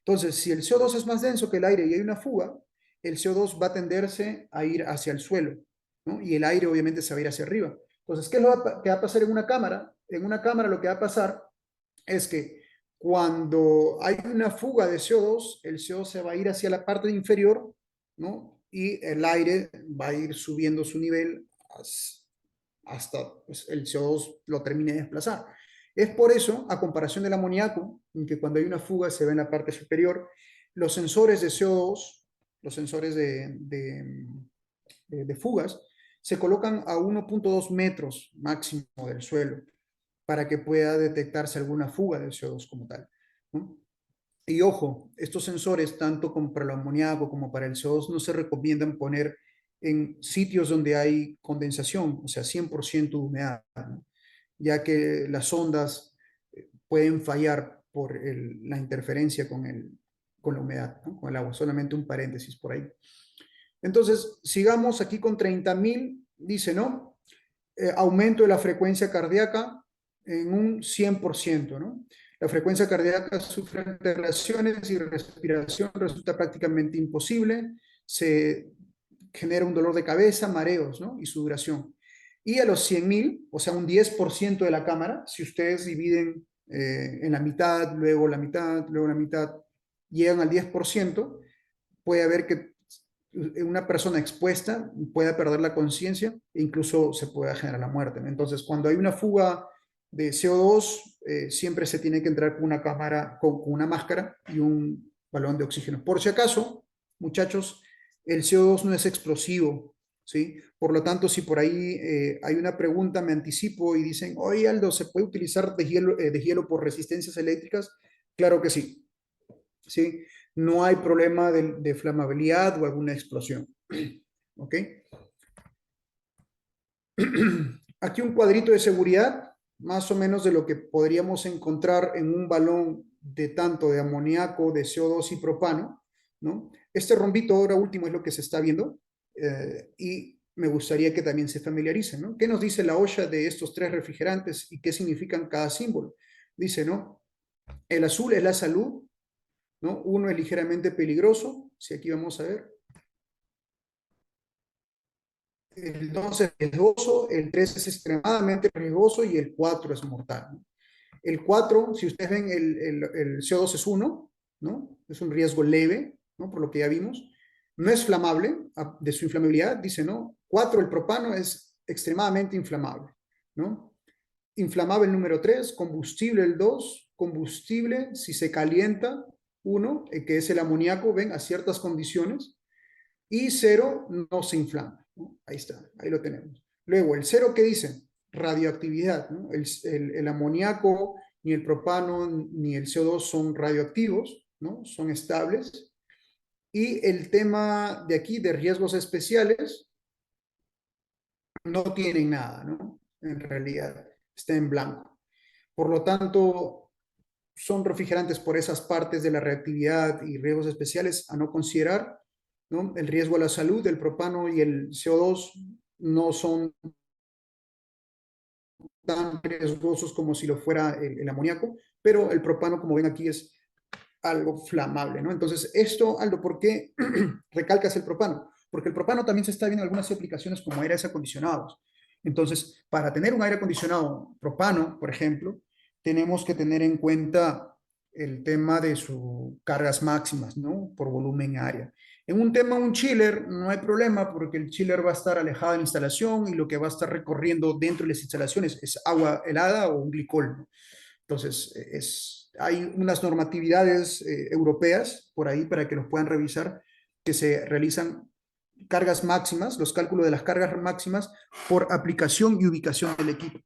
Entonces, si el CO2 es más denso que el aire y hay una fuga, el CO2 va a tenderse a ir hacia el suelo, ¿no? Y el aire obviamente se va a ir hacia arriba. Entonces, ¿qué es lo que va a pasar en una cámara? En una cámara lo que va a pasar es que cuando hay una fuga de CO2, el CO2 se va a ir hacia la parte inferior, ¿no? Y el aire va a ir subiendo su nivel hasta pues, el CO2 lo termine de desplazar. Es por eso, a comparación del amoníaco, en que cuando hay una fuga se ve en la parte superior, los sensores de CO2, los sensores de fugas, se colocan a 1.2 metros máximo del suelo para que pueda detectarse alguna fuga del CO2 como tal, ¿no? Y ojo, estos sensores, tanto como para el amoníaco como para el CO2, no se recomiendan poner en sitios donde hay condensación, o sea, 100% humedad, ¿no? Ya que las ondas pueden fallar por la interferencia con la humedad, ¿no? Con el agua. Solamente un paréntesis por ahí. Entonces, sigamos aquí con 30.000, dice, ¿no? Aumento de la frecuencia cardíaca en un 100%, ¿no? La frecuencia cardíaca sufre alteraciones y respiración resulta prácticamente imposible, se genera un dolor de cabeza, mareos, ¿no? Y su duración. Y a los 100.000, o sea, un 10% de la cámara, si ustedes dividen en la mitad, luego la mitad, luego la mitad, llegan al 10%, puede haber que una persona expuesta pueda perder la conciencia e incluso se pueda generar la muerte. Entonces, cuando hay una fuga de CO2, siempre se tiene que entrar con una cámara, con una máscara y un balón de oxígeno. Por si acaso, muchachos, el CO2 no es explosivo, ¿sí? Por lo tanto, si por ahí hay una pregunta, me anticipo y dicen, oye Aldo, ¿se puede utilizar de hielo por resistencias eléctricas? Claro que sí, ¿sí? No hay problema de flamabilidad o alguna explosión. ¿Ok? Aquí un cuadrito de seguridad, más o menos de lo que podríamos encontrar en un balón de tanto de amoníaco, de CO2 y propano, ¿no? Este rombito ahora último es lo que se está viendo y me gustaría que también se familiaricen, ¿no? ¿Qué nos dice la OSHA de estos tres refrigerantes y qué significan cada símbolo? Dice, ¿no? El azul es la salud, ¿no? Uno es ligeramente peligroso, si aquí vamos a ver. El 2 es riesgoso, el 3 es extremadamente riesgoso y el 4 es mortal, ¿no? El 4, si ustedes ven, el CO2 es 1, ¿no? Es un riesgo leve, ¿no? Por lo que ya vimos. No es flamable, de su inflamabilidad, dice, ¿no? 4, el propano es extremadamente inflamable, ¿no? Inflamable el número 3, combustible el 2, combustible si se calienta 1, que es el amoníaco, ven, a ciertas condiciones, y 0 no se inflama, ¿no? Ahí está, ahí lo tenemos. Luego, el 0, ¿qué dice? Radioactividad, ¿no? El amoníaco, ni el propano, ni el CO2 son radioactivos, ¿no? Son estables. Y el tema de aquí, de riesgos especiales, no tienen nada, ¿no? En realidad, está en blanco. Por lo tanto, son refrigerantes por esas partes de la reactividad y riesgos especiales a no considerar, ¿no? El riesgo a la salud del propano y el CO2 no son tan riesgosos como si lo fuera el amoníaco, pero el propano, como ven aquí, es algo flamable, ¿no? Entonces, esto, Aldo, ¿por qué recalcas el propano? Porque el propano también se está viendo en algunas aplicaciones como aires acondicionados. Entonces, para tener un aire acondicionado propano, por ejemplo, tenemos que tener en cuenta el tema de sus cargas máximas, ¿no? Por volumen área. En un tema, un chiller, no hay problema porque el chiller va a estar alejado de la instalación y lo que va a estar recorriendo dentro de las instalaciones es agua helada o un glicol, ¿no? Entonces, hay unas normatividades europeas por ahí para que los puedan revisar, que se realizan cargas máximas, los cálculos de las cargas máximas por aplicación y ubicación del equipo.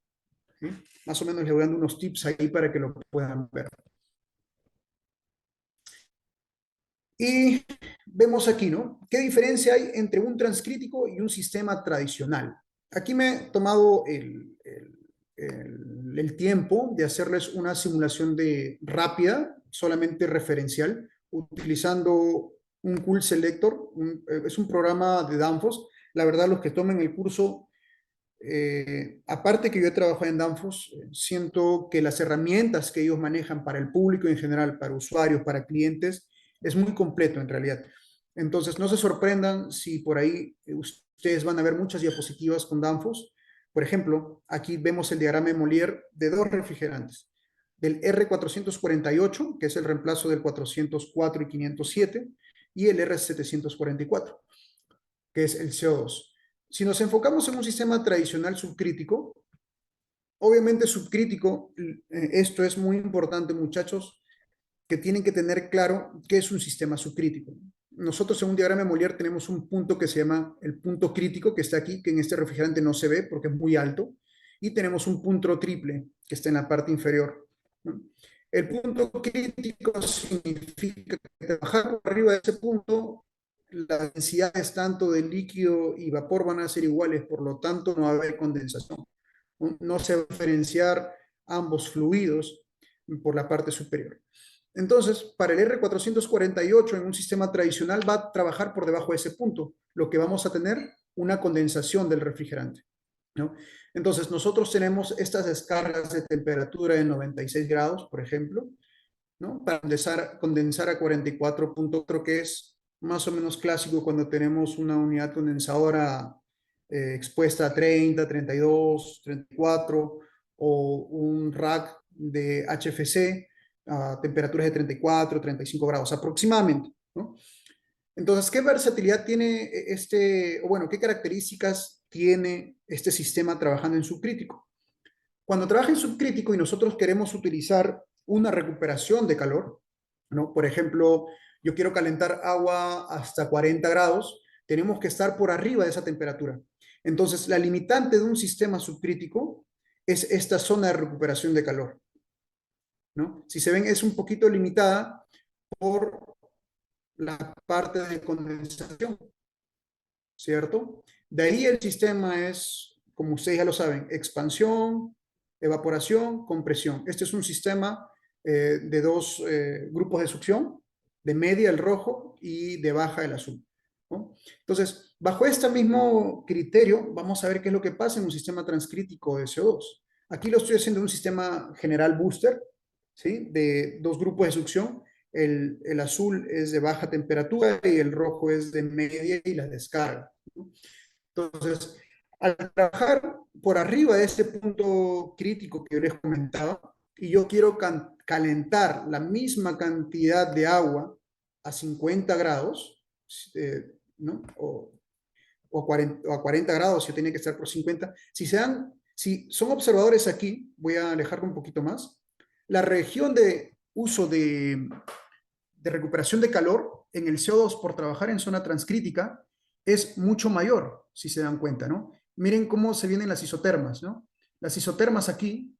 ¿Sí? Más o menos les voy dando unos tips ahí para que lo puedan ver. Y vemos aquí, ¿no? ¿Qué diferencia hay entre un transcrítico y un sistema tradicional? Aquí me he tomado el tiempo de hacerles una simulación rápida, solamente referencial, utilizando un Cool Selector. Es un programa de Danfoss. La verdad, los que tomen el curso, aparte que yo he trabajado en Danfoss, siento que las herramientas que ellos manejan para el público en general, para usuarios, para clientes, es muy completo en realidad. Entonces, no se sorprendan si por ahí ustedes van a ver muchas diapositivas con Danfoss. Por ejemplo, aquí vemos el diagrama de Molière de dos refrigerantes, del R448, que es el reemplazo del 404 y 507, y el R744, que es el CO2. Si nos enfocamos en un sistema tradicional subcrítico, obviamente subcrítico, esto es muy importante, muchachos, que tienen que tener claro qué es un sistema subcrítico. Nosotros en un diagrama de Molière tenemos un punto que se llama el punto crítico, que está aquí, que en este refrigerante no se ve porque es muy alto, y tenemos un punto triple, que está en la parte inferior, ¿no? El punto crítico significa que trabajar por arriba de ese punto, las densidades tanto de líquido y vapor van a ser iguales, por lo tanto no va a haber condensación. No se va a diferenciar ambos fluidos por la parte superior. Entonces, para el R448 en un sistema tradicional va a trabajar por debajo de ese punto, lo que vamos a tener una condensación del refrigerante, ¿no? Entonces, nosotros tenemos estas descargas de temperatura de 96 grados, por ejemplo, ¿no? Para condensar a 44.4, que es más o menos clásico cuando tenemos una unidad condensadora expuesta a 30, 32, 34, o un rack de HFC a temperaturas de 34, 35 grados aproximadamente, ¿no? Entonces, ¿qué versatilidad tiene o bueno, qué características tiene este sistema trabajando en subcrítico? Cuando trabaja en subcrítico y nosotros queremos utilizar una recuperación de calor, ¿no? Por ejemplo, yo quiero calentar agua hasta 40 grados, tenemos que estar por arriba de esa temperatura. Entonces, la limitante de un sistema subcrítico es esta zona de recuperación de calor, ¿no? Si se ven, es un poquito limitada por la parte de condensación, ¿cierto? De ahí el sistema es, como ustedes ya lo saben, expansión, evaporación, compresión. Este es un sistema de dos grupos de succión, de media el rojo y de baja el azul, ¿no? Entonces, bajo este mismo criterio, vamos a ver qué es lo que pasa en un sistema transcrítico de CO2. Aquí lo estoy haciendo en un sistema general booster, ¿sí? De dos grupos de succión. El azul es de baja temperatura y el rojo es de media y la descarga, ¿no? Entonces, al trabajar por arriba de este punto crítico que yo les comentaba, y yo quiero calentar la misma cantidad de agua a 50 grados, ¿no? O a 40 grados, yo tenía que estar por 50. Si son observadores aquí, voy a alejarlo un poquito más, la región de uso de recuperación de calor en el CO2 por trabajar en zona transcrítica es mucho mayor, si se dan cuenta, ¿no? Miren cómo se vienen las isotermas, ¿no? Las isotermas aquí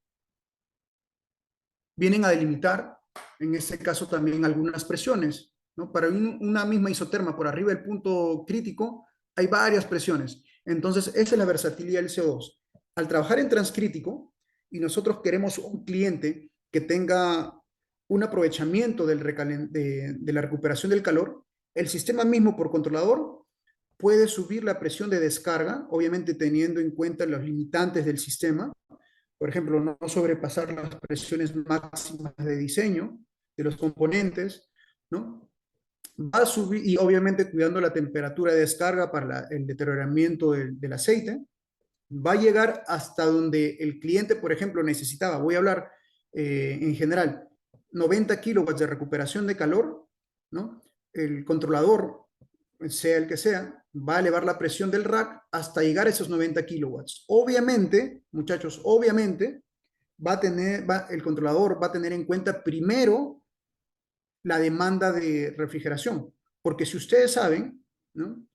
vienen a delimitar, en este caso también algunas presiones, ¿no? Para una misma isoterma por arriba del punto crítico hay varias presiones. Entonces, esa es la versatilidad del CO2. Al trabajar en transcrítico y nosotros queremos un cliente que tenga un aprovechamiento de la recuperación del calor, el sistema mismo por controlador puede subir la presión de descarga, obviamente teniendo en cuenta los limitantes del sistema, por ejemplo, no sobrepasar las presiones máximas de diseño de los componentes, ¿no? Va a subir, y obviamente cuidando la temperatura de descarga para el deterioramiento del aceite, va a llegar hasta donde el cliente, por ejemplo, necesitaba. Voy a hablar en general, 90 kilowatts de recuperación de calor, ¿no? El controlador, sea el que sea, va a elevar la presión del rack hasta llegar a esos 90 kilowatts. Obviamente, muchachos, obviamente, el controlador va a tener en cuenta primero la demanda de refrigeración, porque si ustedes saben, ¿no?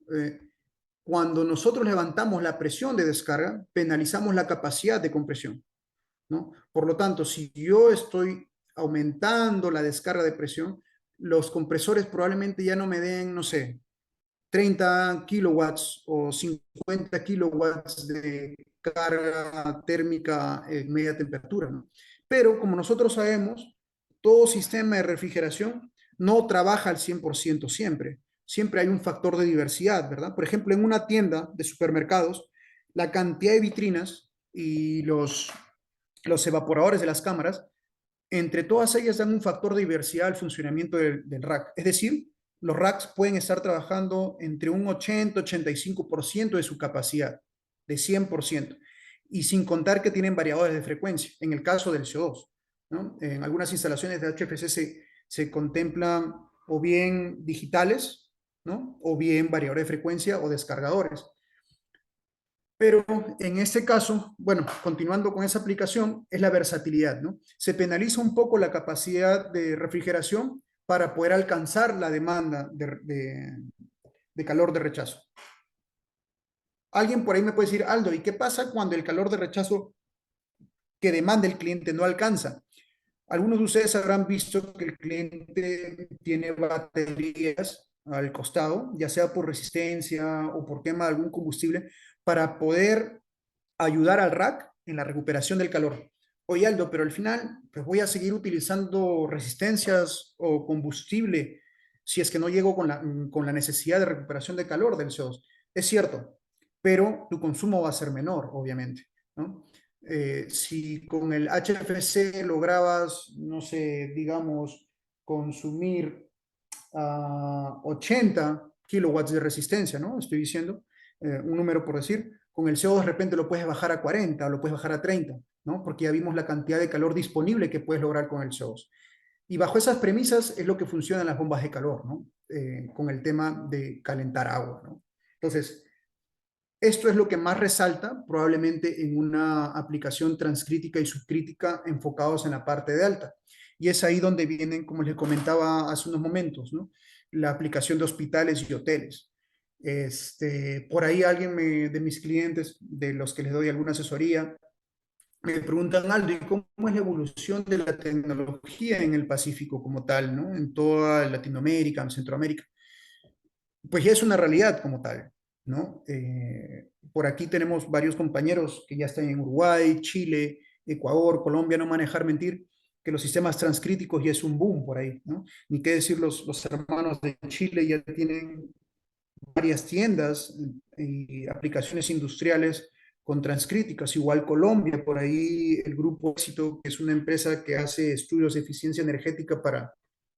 Cuando nosotros levantamos la presión de descarga, penalizamos la capacidad de compresión, ¿no? Por lo tanto, si yo estoy aumentando la descarga de presión, los compresores probablemente ya no me den, no sé, 30 kilowatts o 50 kilowatts de carga térmica en media temperatura, ¿no? Pero como nosotros sabemos, todo sistema de refrigeración no trabaja al 100% siempre. Siempre hay un factor de diversidad, ¿verdad? Por ejemplo, en una tienda de supermercados, la cantidad de vitrinas y los evaporadores de las cámaras, entre todas ellas dan un factor de diversidad al funcionamiento del rack. Es decir, los racks pueden estar trabajando entre un 80-85% de su capacidad, de 100%, y sin contar que tienen variadores de frecuencia, en el caso del CO2, ¿no? En algunas instalaciones de HFC se contemplan o bien digitales, ¿no? O bien variadores de frecuencia o descargadores. Pero en este caso, bueno, continuando con esa aplicación, es la versatilidad, ¿no? Se penaliza un poco la capacidad de refrigeración para poder alcanzar la demanda de calor de rechazo. Alguien por ahí me puede decir, Aldo, ¿y qué pasa cuando el calor de rechazo que demanda el cliente no alcanza? Algunos de ustedes habrán visto que el cliente tiene baterías al costado, ya sea por resistencia o por quema de algún combustible, para poder ayudar al rack en la recuperación del calor. Oye, Aldo, pero al final pues voy a seguir utilizando resistencias o combustible si es que no llego con la necesidad de recuperación de calor del CO2. Es cierto, pero tu consumo va a ser menor, obviamente, ¿no? Si con el HFC lograbas, no sé, digamos, consumir 80 kilowatts de resistencia, ¿no? Estoy diciendo un número por decir, con el CO2 de repente lo puedes bajar a 40 o lo puedes bajar a 30, ¿no? Porque ya vimos la cantidad de calor disponible que puedes lograr con el CO2. Y bajo esas premisas es lo que funcionan las bombas de calor, ¿no? Con el tema de calentar agua, ¿no? Entonces, esto es lo que más resalta probablemente en una aplicación transcrítica y subcrítica enfocados en la parte de alta. Y es ahí donde vienen, como les comentaba hace unos momentos, ¿no? La aplicación de hospitales y hoteles. Por ahí de mis clientes, de los que les doy alguna asesoría, me preguntan, Aldo, ¿y cómo es la evolución de la tecnología en el Pacífico como tal, ¿no? En toda Latinoamérica, en Centroamérica. Pues ya es una realidad como tal, ¿no? Por aquí tenemos varios compañeros que ya están en Uruguay, Chile, Ecuador, Colombia, no manejar mentir, que los sistemas transcríticos ya es un boom por ahí, ¿no? Ni qué decir, los hermanos de Chile ya tienen varias tiendas y aplicaciones industriales con transcríticas. Igual Colombia, por ahí el Grupo Éxito, que es una empresa que hace estudios de eficiencia energética para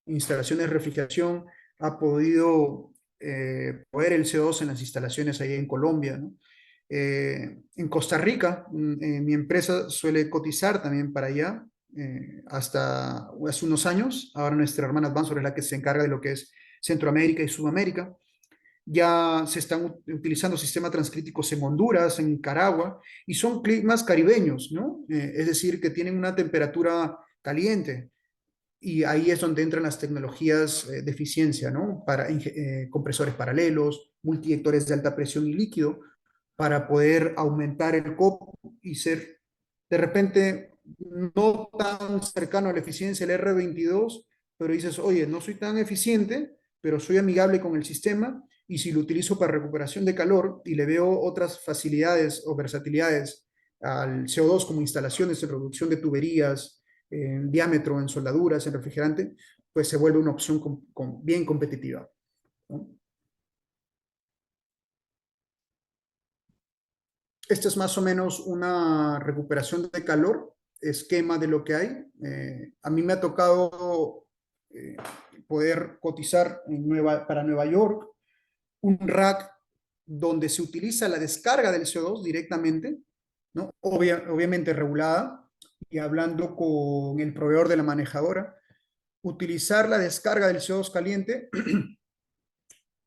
instalaciones de refrigeración, ha podido poner el CO2 en las instalaciones ahí en Colombia, ¿no? En Costa Rica, mi empresa suele cotizar también para allá, hasta hace unos años. Ahora nuestra hermana Advansor es la que se encarga de lo que es Centroamérica y Sudamérica. Ya se están utilizando sistemas transcríticos en Honduras, en Nicaragua, y son climas caribeños, ¿no? Es decir, que tienen una temperatura caliente. Y ahí es donde entran las tecnologías de eficiencia, ¿no? Para compresores paralelos, multiyectores de alta presión y líquido, para poder aumentar el COP y ser de repente no tan cercano a la eficiencia del R22, pero dices, oye, no soy tan eficiente, pero soy amigable con el sistema y si lo utilizo para recuperación de calor y le veo otras facilidades o versatilidades al CO2 como instalaciones de producción de tuberías, en diámetro, en soldaduras, en refrigerante, pues se vuelve una opción bien competitiva, ¿no? Esta es más o menos una recuperación de calor, esquema de lo que hay. A mí me ha tocado eh, poder cotizar para Nueva York un rack donde se utiliza la descarga del CO2 directamente, ¿no? Obviamente regulada, y hablando con el proveedor de la manejadora, utilizar la descarga del CO2 caliente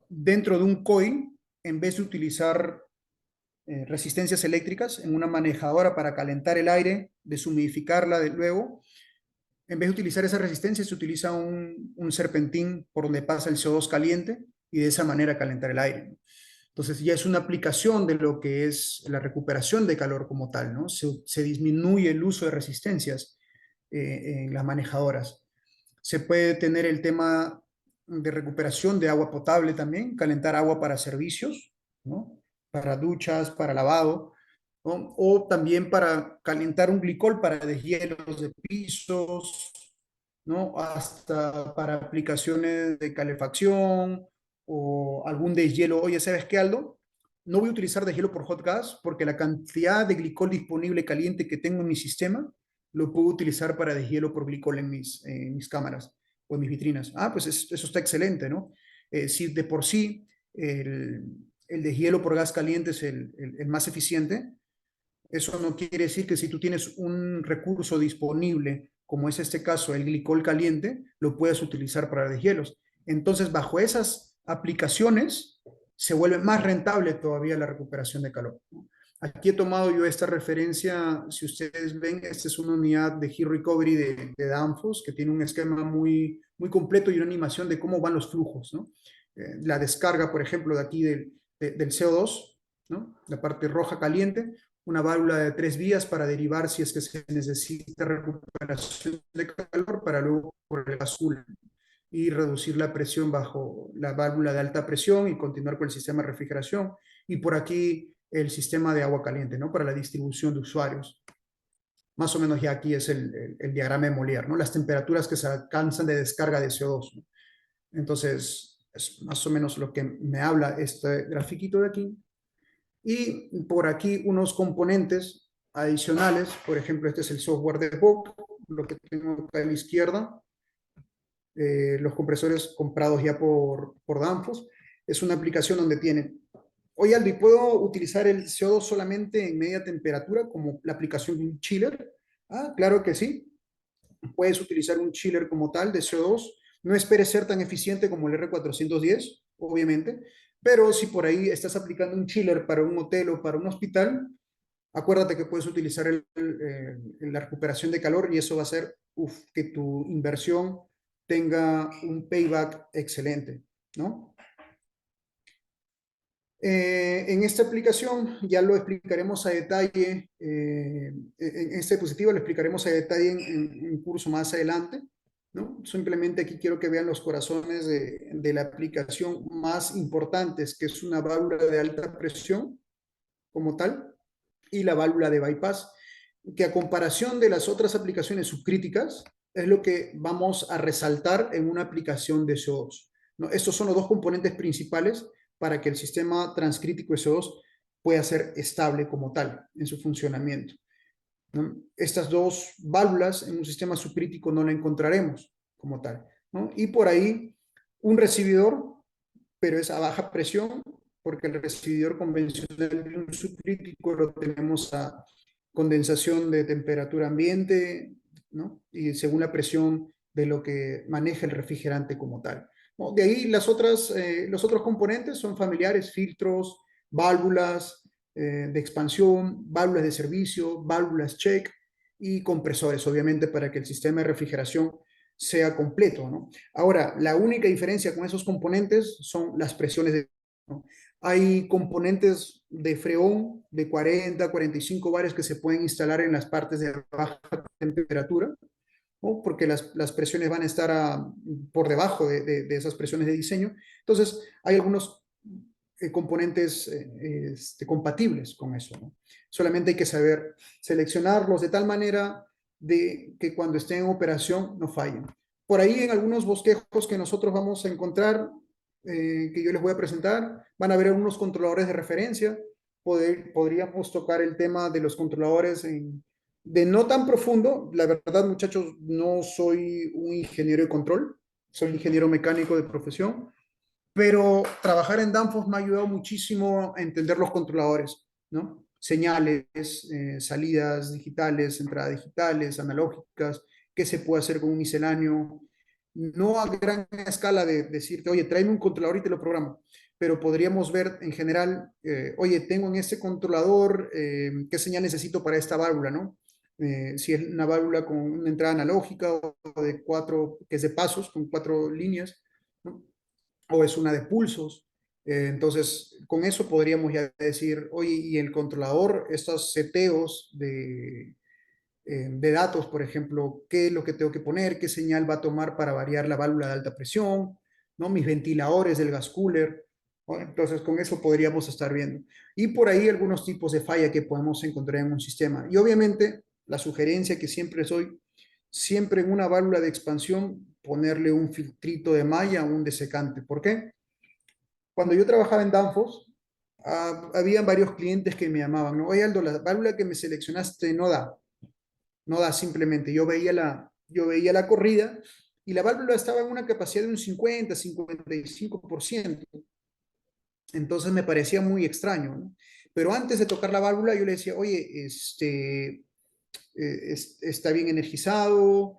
dentro de un coil en vez de utilizar resistencias eléctricas en una manejadora para calentar el aire, deshumidificarla de luego. En vez de utilizar esa resistencia, se utiliza un serpentín por donde pasa el CO2 caliente y de esa manera calentar el aire. Entonces ya es una aplicación de lo que es la recuperación de calor como tal, ¿no? Se disminuye el uso de resistencias en las manejadoras. Se puede tener el tema de recuperación de agua potable también, calentar agua para servicios, ¿no? Para duchas, para lavado, ¿no? O también para calentar un glicol para deshielos de pisos, ¿no? Hasta para aplicaciones de calefacción o algún deshielo. Oye, ¿sabes qué, Aldo? No voy a utilizar deshielo por hot gas porque la cantidad de glicol disponible caliente que tengo en mi sistema lo puedo utilizar para deshielo por glicol en mis cámaras o en mis vitrinas. Ah, pues eso está excelente, ¿no? Si de por sí el deshielo por gas caliente es el más eficiente, eso no quiere decir que si tú tienes un recurso disponible, como es este caso, el glicol caliente, lo puedas utilizar para deshielos. Entonces, bajo esas aplicaciones, se vuelve más rentable todavía la recuperación de calor. Aquí he tomado yo esta referencia, si ustedes ven, esta es una unidad de Heat Recovery de Danfoss, que tiene un esquema muy completo y una animación de cómo van los flujos, ¿no? La descarga, por ejemplo, de aquí del CO2, ¿no? La parte roja caliente, una válvula de 3 vías para derivar si es que se necesita recuperación de calor para luego por el azul y reducir la presión bajo la válvula de alta presión y continuar con el sistema de refrigeración. Y por aquí el sistema de agua caliente, ¿no? Para la distribución de usuarios. Más o menos ya aquí es el diagrama de Molière, ¿no? Las temperaturas que se alcanzan de descarga de CO2, ¿no? Entonces, es más o menos lo que me habla este grafiquito de aquí. Y por aquí unos componentes adicionales, por ejemplo, este es el software de POC, lo que tengo acá a la izquierda, los compresores comprados ya por Danfoss. Es una aplicación donde tiene, oye Aldi, ¿puedo utilizar el CO2 solamente en media temperatura como la aplicación de un chiller? Ah, claro que sí. Puedes utilizar un chiller como tal de CO2. No esperes ser tan eficiente como el R410, obviamente, pero si por ahí estás aplicando un chiller para un hotel o para un hospital, acuérdate que puedes utilizar la recuperación de calor y eso va a hacer que tu inversión tenga un payback excelente, ¿no? En esta aplicación ya lo explicaremos a detalle, en este dispositivo lo explicaremos a detalle en un curso más adelante, ¿no? Simplemente aquí quiero que vean los corazones de la aplicación más importantes, que es una válvula de alta presión como tal, y la válvula de bypass, que a comparación de las otras aplicaciones subcríticas, es lo que vamos a resaltar en una aplicación de CO2, ¿no? Estos son los dos componentes principales para que el sistema transcrítico de CO2 pueda ser estable como tal en su funcionamiento, ¿no? Estas dos válvulas en un sistema subcrítico no la encontraremos como tal, ¿no? Y por ahí un recibidor, pero es a baja presión, porque el recibidor convencional de un subcrítico lo tenemos a condensación de temperatura ambiente, ¿no? Y según la presión de lo que maneja el refrigerante como tal, ¿no? De ahí los otros componentes son familiares, filtros, válvulas de expansión, válvulas de servicio, válvulas check y compresores, obviamente, para que el sistema de refrigeración sea completo, ¿no? Ahora, la única diferencia con esos componentes son las presiones de, ¿no? Hay componentes de freón de 40, 45 bares que se pueden instalar en las partes de baja temperatura, ¿no? Porque las presiones van a estar por debajo de esas presiones de diseño. Entonces, hay algunos componentes compatibles con eso, ¿no? Solamente hay que saber seleccionarlos de tal manera de que cuando estén en operación no fallen. Por ahí en algunos bosquejos que nosotros vamos a encontrar, que yo les voy a presentar, van a haber algunos controladores de referencia. Podríamos tocar el tema de los controladores de no tan profundo. La verdad, muchachos, no soy un ingeniero de control, soy ingeniero mecánico de profesión, pero trabajar en Danfoss me ha ayudado muchísimo a entender los controladores, ¿no? Señales, salidas digitales, entradas digitales, analógicas, qué se puede hacer con un misceláneo. No a gran escala de decirte, oye, tráeme un controlador y te lo programo, pero podríamos ver en general, oye, tengo en este controlador, qué señal necesito para esta válvula, ¿no? Si es una válvula con una entrada analógica o de cuatro, que es de pasos, con cuatro líneas, ¿no? O es una de pulsos. Entonces, con eso podríamos ya decir, oye, y el controlador, estos seteos de datos, por ejemplo, qué es lo que tengo que poner, qué señal va a tomar para variar la válvula de alta presión, ¿no? Mis ventiladores del gas cooler, ¿no? Entonces, con eso podríamos estar viendo. Y por ahí algunos tipos de falla que podemos encontrar en un sistema. Y obviamente, la sugerencia que siempre soy, siempre en una válvula de expansión, ponerle un filtrito de malla o un desecante. ¿Por qué? Cuando yo trabajaba en Danfoss, había varios clientes que me llamaban, ¿no? Oye, Aldo, la válvula que me seleccionaste no da simplemente. Yo veía la corrida y la válvula estaba en una capacidad de un 50-55%. Entonces me parecía muy extraño, ¿no? Pero antes de tocar la válvula, yo le decía, oye, está bien energizado,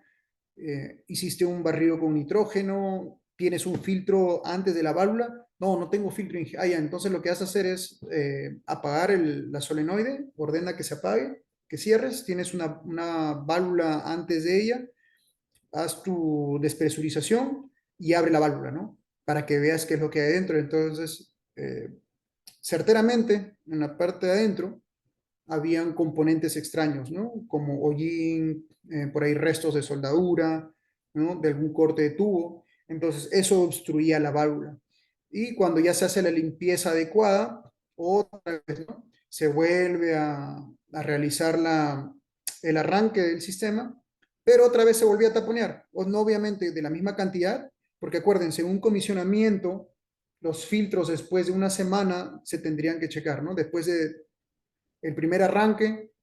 hiciste un barrido con nitrógeno, tienes un filtro antes de la válvula. No, no tengo filtro. Ah, ya, entonces lo que vas a hacer es apagar la solenoide, ordena que se apague, que cierres, tienes una válvula antes de ella, haz tu despresurización y abre la válvula, ¿no? Para que veas qué es lo que hay adentro. Entonces, certeramente, en la parte de adentro, habían componentes extraños, ¿no? Como hollín, por ahí restos de soldadura, ¿no? De algún corte de tubo. Entonces, eso obstruía la válvula. Y cuando ya se hace la limpieza adecuada, otra vez, ¿no? Se vuelve a realizar el arranque del sistema, pero otra vez se volvía a taponear, o no obviamente de la misma cantidad, porque acuérdense, un comisionamiento, los filtros después de una semana se tendrían que checar, ¿no? Después de el primer arranque,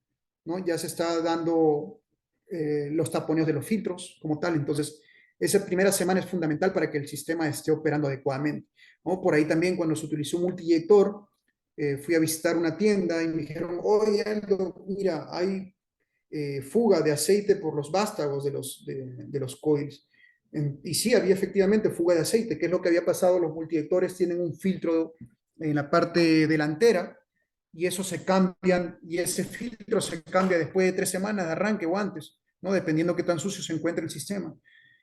¿no? Ya se está dando los taponeos de los filtros como tal. Entonces, esa primera semana es fundamental para que el sistema esté operando adecuadamente, ¿no? Por ahí también cuando se utilizó un multiyector, fui a visitar una tienda y me dijeron, oye, Aldo, mira, hay fuga de aceite por los vástagos de los coils. Y sí, había efectivamente fuga de aceite, que es lo que había pasado. Los multiyectores tienen un filtro en la parte delantera y eso se cambian, y ese filtro se cambia después de 3 semanas de arranque o antes, ¿no? Dependiendo qué tan sucio se encuentre el sistema.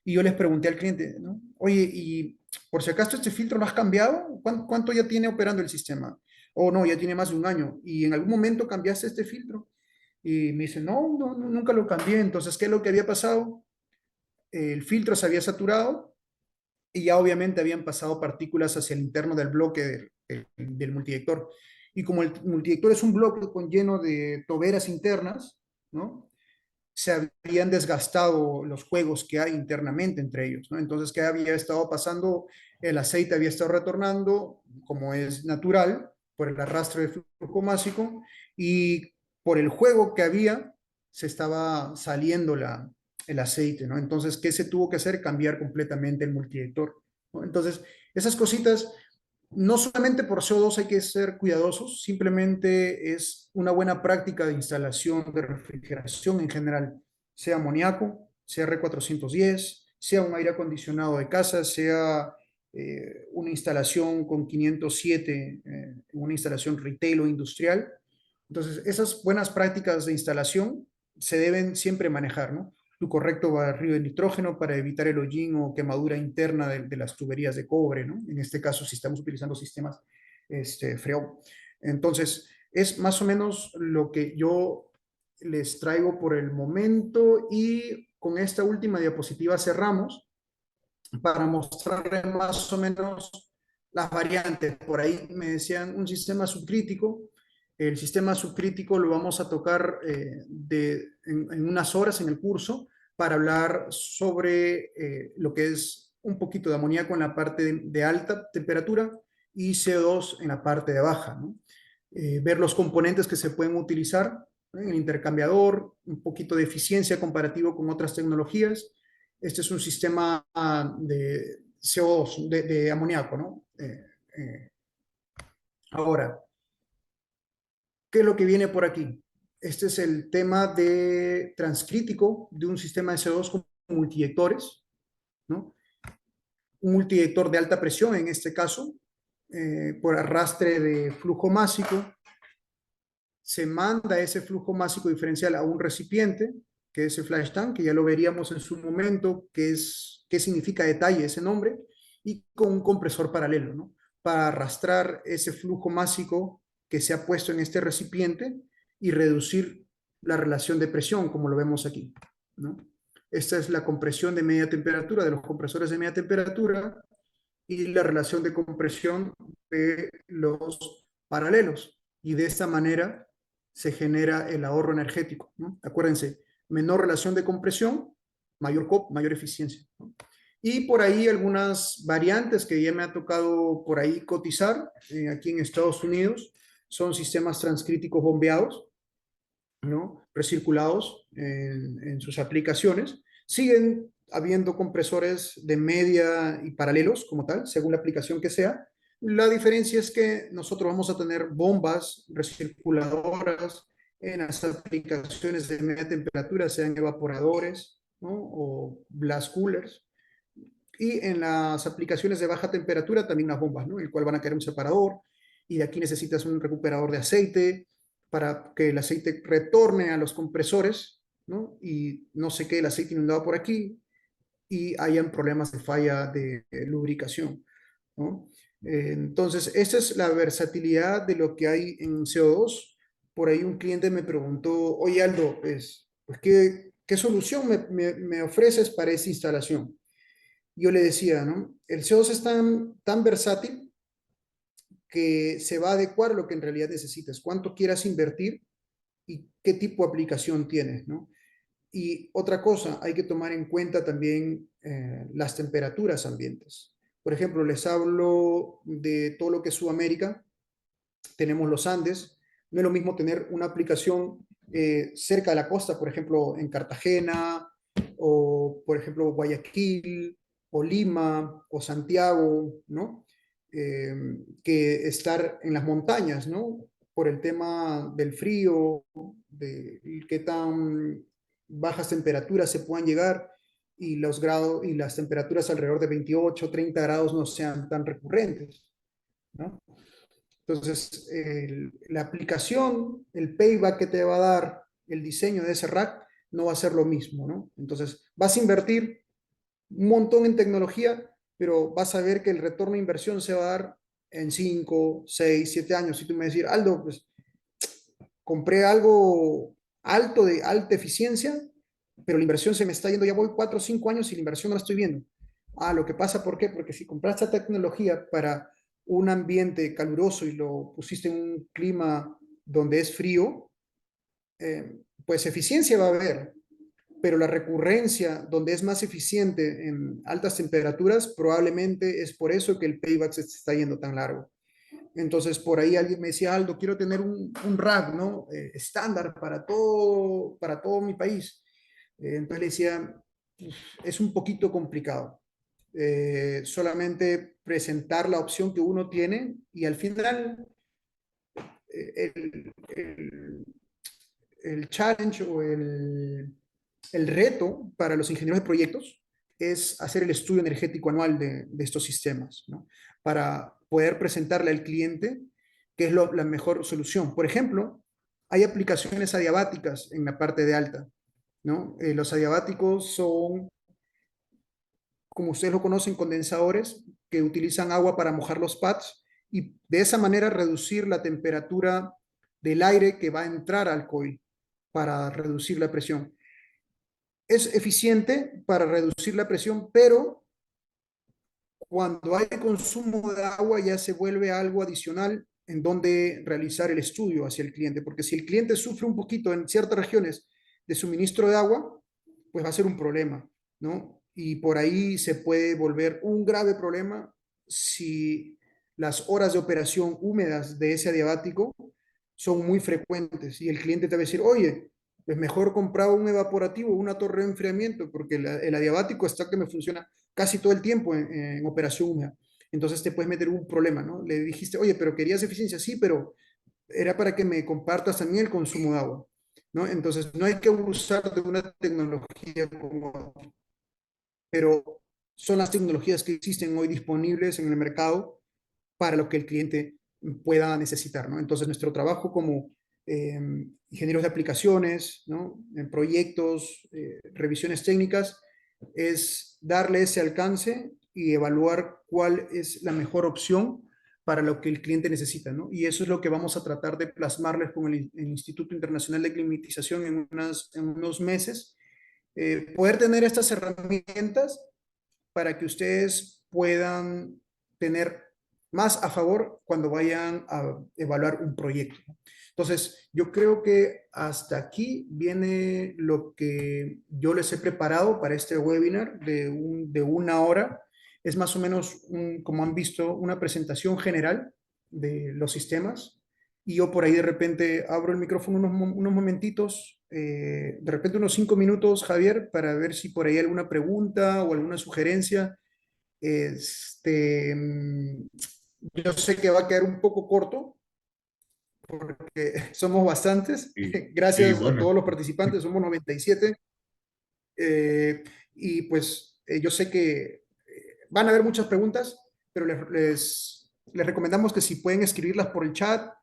Y yo les pregunté al cliente, ¿no? Oye, y por si acaso este filtro lo has cambiado, ¿cuánto ya tiene operando el sistema? O no, ya tiene más de un año. ¿Y en algún momento cambiaste este filtro? Y me dice, no, no, nunca lo cambié. Entonces, ¿qué es lo que había pasado? El filtro se había saturado y ya obviamente habían pasado partículas hacia el interno del bloque del multiyector. Y como el multiyector es un bloque con lleno de toberas internas, ¿no? Se habían desgastado los juegos que hay internamente entre ellos, ¿no? Entonces, ¿qué había estado pasando? El aceite había estado retornando, como es natural, por el arrastre de flujo másico, y por el juego que había, se estaba saliendo el aceite, ¿no? Entonces, ¿qué se tuvo que hacer? Cambiar completamente el multiyector, ¿no? Entonces, esas cositas, no solamente por CO2 hay que ser cuidadosos, simplemente es una buena práctica de instalación de refrigeración en general, sea amoníaco, sea R410, sea un aire acondicionado de casa, sea una instalación con 507, una instalación retail o industrial. Entonces, esas buenas prácticas de instalación se deben siempre manejar, ¿no? Tu correcto barrido de nitrógeno para evitar el hollín o quemadura interna de las tuberías de cobre, ¿no? En este caso, si estamos utilizando sistemas Freon. Entonces, es más o menos lo que yo les traigo por el momento, y con esta última diapositiva cerramos para mostrarles más o menos las variantes. Por ahí me decían un sistema subcrítico. El sistema subcrítico lo vamos a tocar en unas horas en el curso para hablar sobre lo que es un poquito de amoníaco en la parte de alta temperatura y CO2 en la parte de baja, ¿no? Ver los componentes que se pueden utilizar en el intercambiador, un poquito de eficiencia comparativo con otras tecnologías. Este es un sistema de CO2, de amoníaco, ¿no? Ahora, ¿qué es lo que viene por aquí? Este es el tema de transcrítico de un sistema de CO2 con multiyectores, ¿no? Un multiyector de alta presión, en este caso, por arrastre de flujo másico, se manda ese flujo másico diferencial a un recipiente, que es el flash tank, que ya lo veríamos en su momento, qué significa detalle ese nombre, y con un compresor paralelo, ¿no? Para arrastrar ese flujo másico que se ha puesto en este recipiente y reducir la relación de presión, como lo vemos aquí, ¿no? Esta es la compresión de media temperatura de los compresores de media temperatura y la relación de compresión de los paralelos. Y de esta manera se genera el ahorro energético, ¿no? Acuérdense, menor relación de compresión, mayor COP, mayor eficiencia, ¿no? Y por ahí algunas variantes que ya me ha tocado por ahí cotizar aquí en Estados Unidos son sistemas transcríticos bombeados, ¿no? Recirculados en sus aplicaciones. Siguen habiendo compresores de media y paralelos como tal, según la aplicación que sea. La diferencia es que nosotros vamos a tener bombas recirculadoras en las aplicaciones de media temperatura, sean evaporadores, ¿no? O blast coolers. Y en las aplicaciones de baja temperatura también las bombas, ¿no? El cual van a querer un separador y de aquí necesitas un recuperador de aceite para que el aceite retorne a los compresores, ¿no? Y no se quede el aceite inundado por aquí y hayan problemas de falla de lubricación, ¿no? Entonces, esa es la versatilidad de lo que hay en CO2. Por ahí un cliente me preguntó, oye Aldo, pues, ¿qué solución me ofreces para esta instalación? Yo le decía, ¿no? El CO2 es tan versátil que se va a adecuar a lo que en realidad necesites, cuánto quieras invertir y qué tipo de aplicación tienes, ¿no? Y otra cosa, hay que tomar en cuenta también las temperaturas ambientes. Por ejemplo, les hablo de todo lo que es Sudamérica, tenemos los Andes, no es lo mismo tener una aplicación cerca de la costa, por ejemplo, en Cartagena, o por ejemplo, Guayaquil, o Lima, o Santiago, ¿no? Que estar en las montañas, ¿no? Por el tema del frío, de qué tan bajas temperaturas se puedan llegar y los grados y las temperaturas alrededor de 28, 30 grados no sean tan recurrentes, ¿no? Entonces, la aplicación, el payback que te va a dar el diseño de ese rack no va a ser lo mismo, ¿no? Entonces, vas a invertir un montón en tecnología, pero vas a ver que el retorno de inversión se va a dar en 5, 6, 7 años. Si tú me decís, Aldo, pues compré algo alto de alta eficiencia, pero la inversión se me está yendo, ya voy 4 o 5 años y la inversión no la estoy viendo. Ah, lo que pasa, ¿por qué? Porque si compraste tecnología para un ambiente caluroso y lo pusiste en un clima donde es frío, pues eficiencia va a haber, pero la recurrencia donde es más eficiente en altas temperaturas, probablemente es por eso que el payback se está yendo tan largo. Entonces, por ahí alguien me decía, Aldo, quiero tener un rack, ¿no? Estándar para todo mi país. Entonces le decía, es un poquito complicado. Solamente presentar la opción que uno tiene y al final el, el challenge o el reto para los ingenieros de proyectos es hacer el estudio energético anual de estos sistemas, ¿no? Para poder presentarle al cliente qué es la mejor solución. Por ejemplo, hay aplicaciones adiabáticas en la parte de alta, ¿no? Los adiabáticos son, como ustedes lo conocen, condensadores que utilizan agua para mojar los pads y de esa manera reducir la temperatura del aire que va a entrar al coil para reducir la presión. Es eficiente para reducir la presión, pero cuando hay consumo de agua ya se vuelve algo adicional en dónde realizar el estudio hacia el cliente, porque si el cliente sufre un poquito en ciertas regiones de suministro de agua, pues va a ser un problema, ¿no? Y por ahí se puede volver un grave problema si las horas de operación húmedas de ese adiabático son muy frecuentes y el cliente te va a decir, oye, es mejor comprar un evaporativo, una torre de enfriamiento, porque el adiabático está que me funciona casi todo el tiempo en operación húmeda. Entonces te puedes meter un problema, ¿no? Le dijiste, oye, pero querías eficiencia, sí, pero era para que me compartas también el consumo de agua, ¿no? Entonces no hay que abusar de una tecnología como, pero son las tecnologías que existen hoy disponibles en el mercado para lo que el cliente pueda necesitar, ¿no? Entonces, nuestro trabajo como ingenieros de aplicaciones, ¿no? En proyectos, revisiones técnicas, es darle ese alcance y evaluar cuál es la mejor opción para lo que el cliente necesita, ¿no? Y eso es lo que vamos a tratar de plasmarles con el Instituto Internacional de Climatización en unos meses. Poder tener estas herramientas para que ustedes puedan tener más a favor cuando vayan a evaluar un proyecto. Entonces, yo creo que hasta aquí viene lo que yo les he preparado para este webinar de una hora. Es más o menos, como han visto, una presentación general de los sistemas. Y yo por ahí de repente abro el micrófono unos momentitos, de repente unos 5 minutos, Javier, para ver si por ahí hay alguna pregunta o alguna sugerencia. Este, yo sé que va a quedar un poco corto porque somos bastantes. Y, y Gracias a bueno, todos los participantes, somos 97. Y pues yo sé que van a haber muchas preguntas, pero les recomendamos que si pueden escribirlas por el chat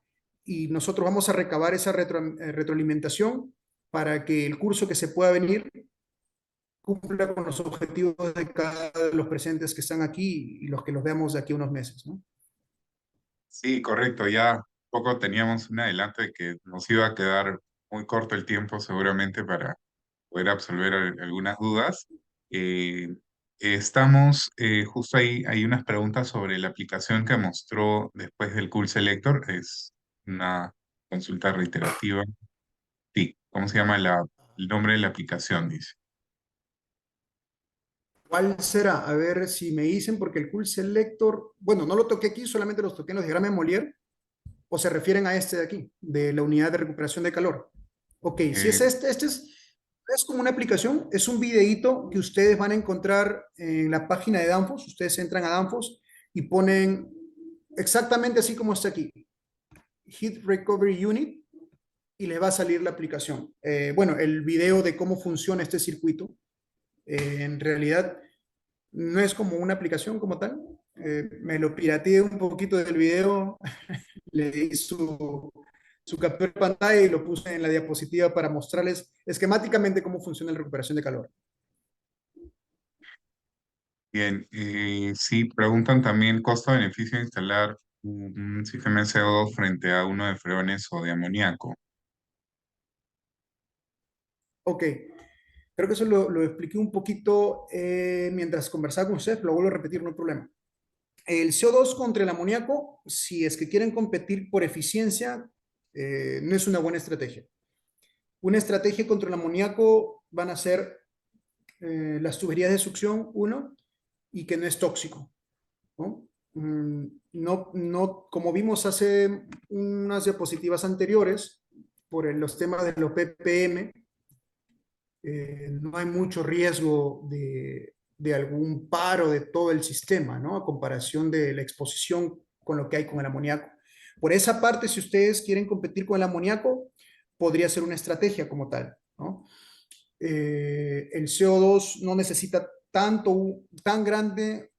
y nosotros vamos a recabar esa retroalimentación para que el curso que se pueda venir cumpla con los objetivos de cada de los presentes que están aquí y los que los veamos de aquí a unos meses, ¿no? sí, correcto, ya un poco teníamos un adelanto de que nos iba a quedar muy corto el tiempo seguramente para poder absolver algunas dudas. Eh, estamos, justo ahí, hay unas preguntas sobre la aplicación que mostró después del Cool Selector, es una consulta reiterativa. Sí, ¿cómo se llama el nombre de la aplicación? Dice. ¿Cuál será? A ver si me dicen, porque el Cool Selector, bueno, no lo toqué aquí, solamente los toqué en los diagramas de Molière, o se refieren a este de aquí, de la unidad de recuperación de calor. Ok, si es Eh, este es como una aplicación, es un videíto que ustedes van a encontrar en la página de Danfoss. Ustedes entran a Danfoss y ponen exactamente así como está aquí, Heat Recovery Unit, y les va a salir la aplicación. Bueno, el video de cómo funciona este circuito. En realidad no es como una aplicación como tal. Me lo pirateé un poquito del video, le di su captura de pantalla y lo puse en la diapositiva para mostrarles esquemáticamente cómo funciona la recuperación de calor. bien, sí, preguntan también costo-beneficio de instalar un sistema de CO2 frente a uno de freones o de amoníaco. Ok, creo que eso lo expliqué un poquito mientras conversaba con ustedes, pero lo vuelvo a repetir, no hay problema. El CO2 contra el amoníaco, si es que quieren competir por eficiencia, no es una buena estrategia. Una estrategia contra el amoníaco van a ser las tuberías de succión, uno, y que no es tóxico, ¿no? No, como vimos hace unas diapositivas anteriores, por los temas de los ppm, no hay mucho riesgo de algún paro de todo el sistema, ¿no? A comparación de la exposición con lo que hay con el amoníaco. Por esa parte, si ustedes quieren competir con el amoníaco, podría ser una estrategia como tal, ¿no? El CO2 no necesita tan grande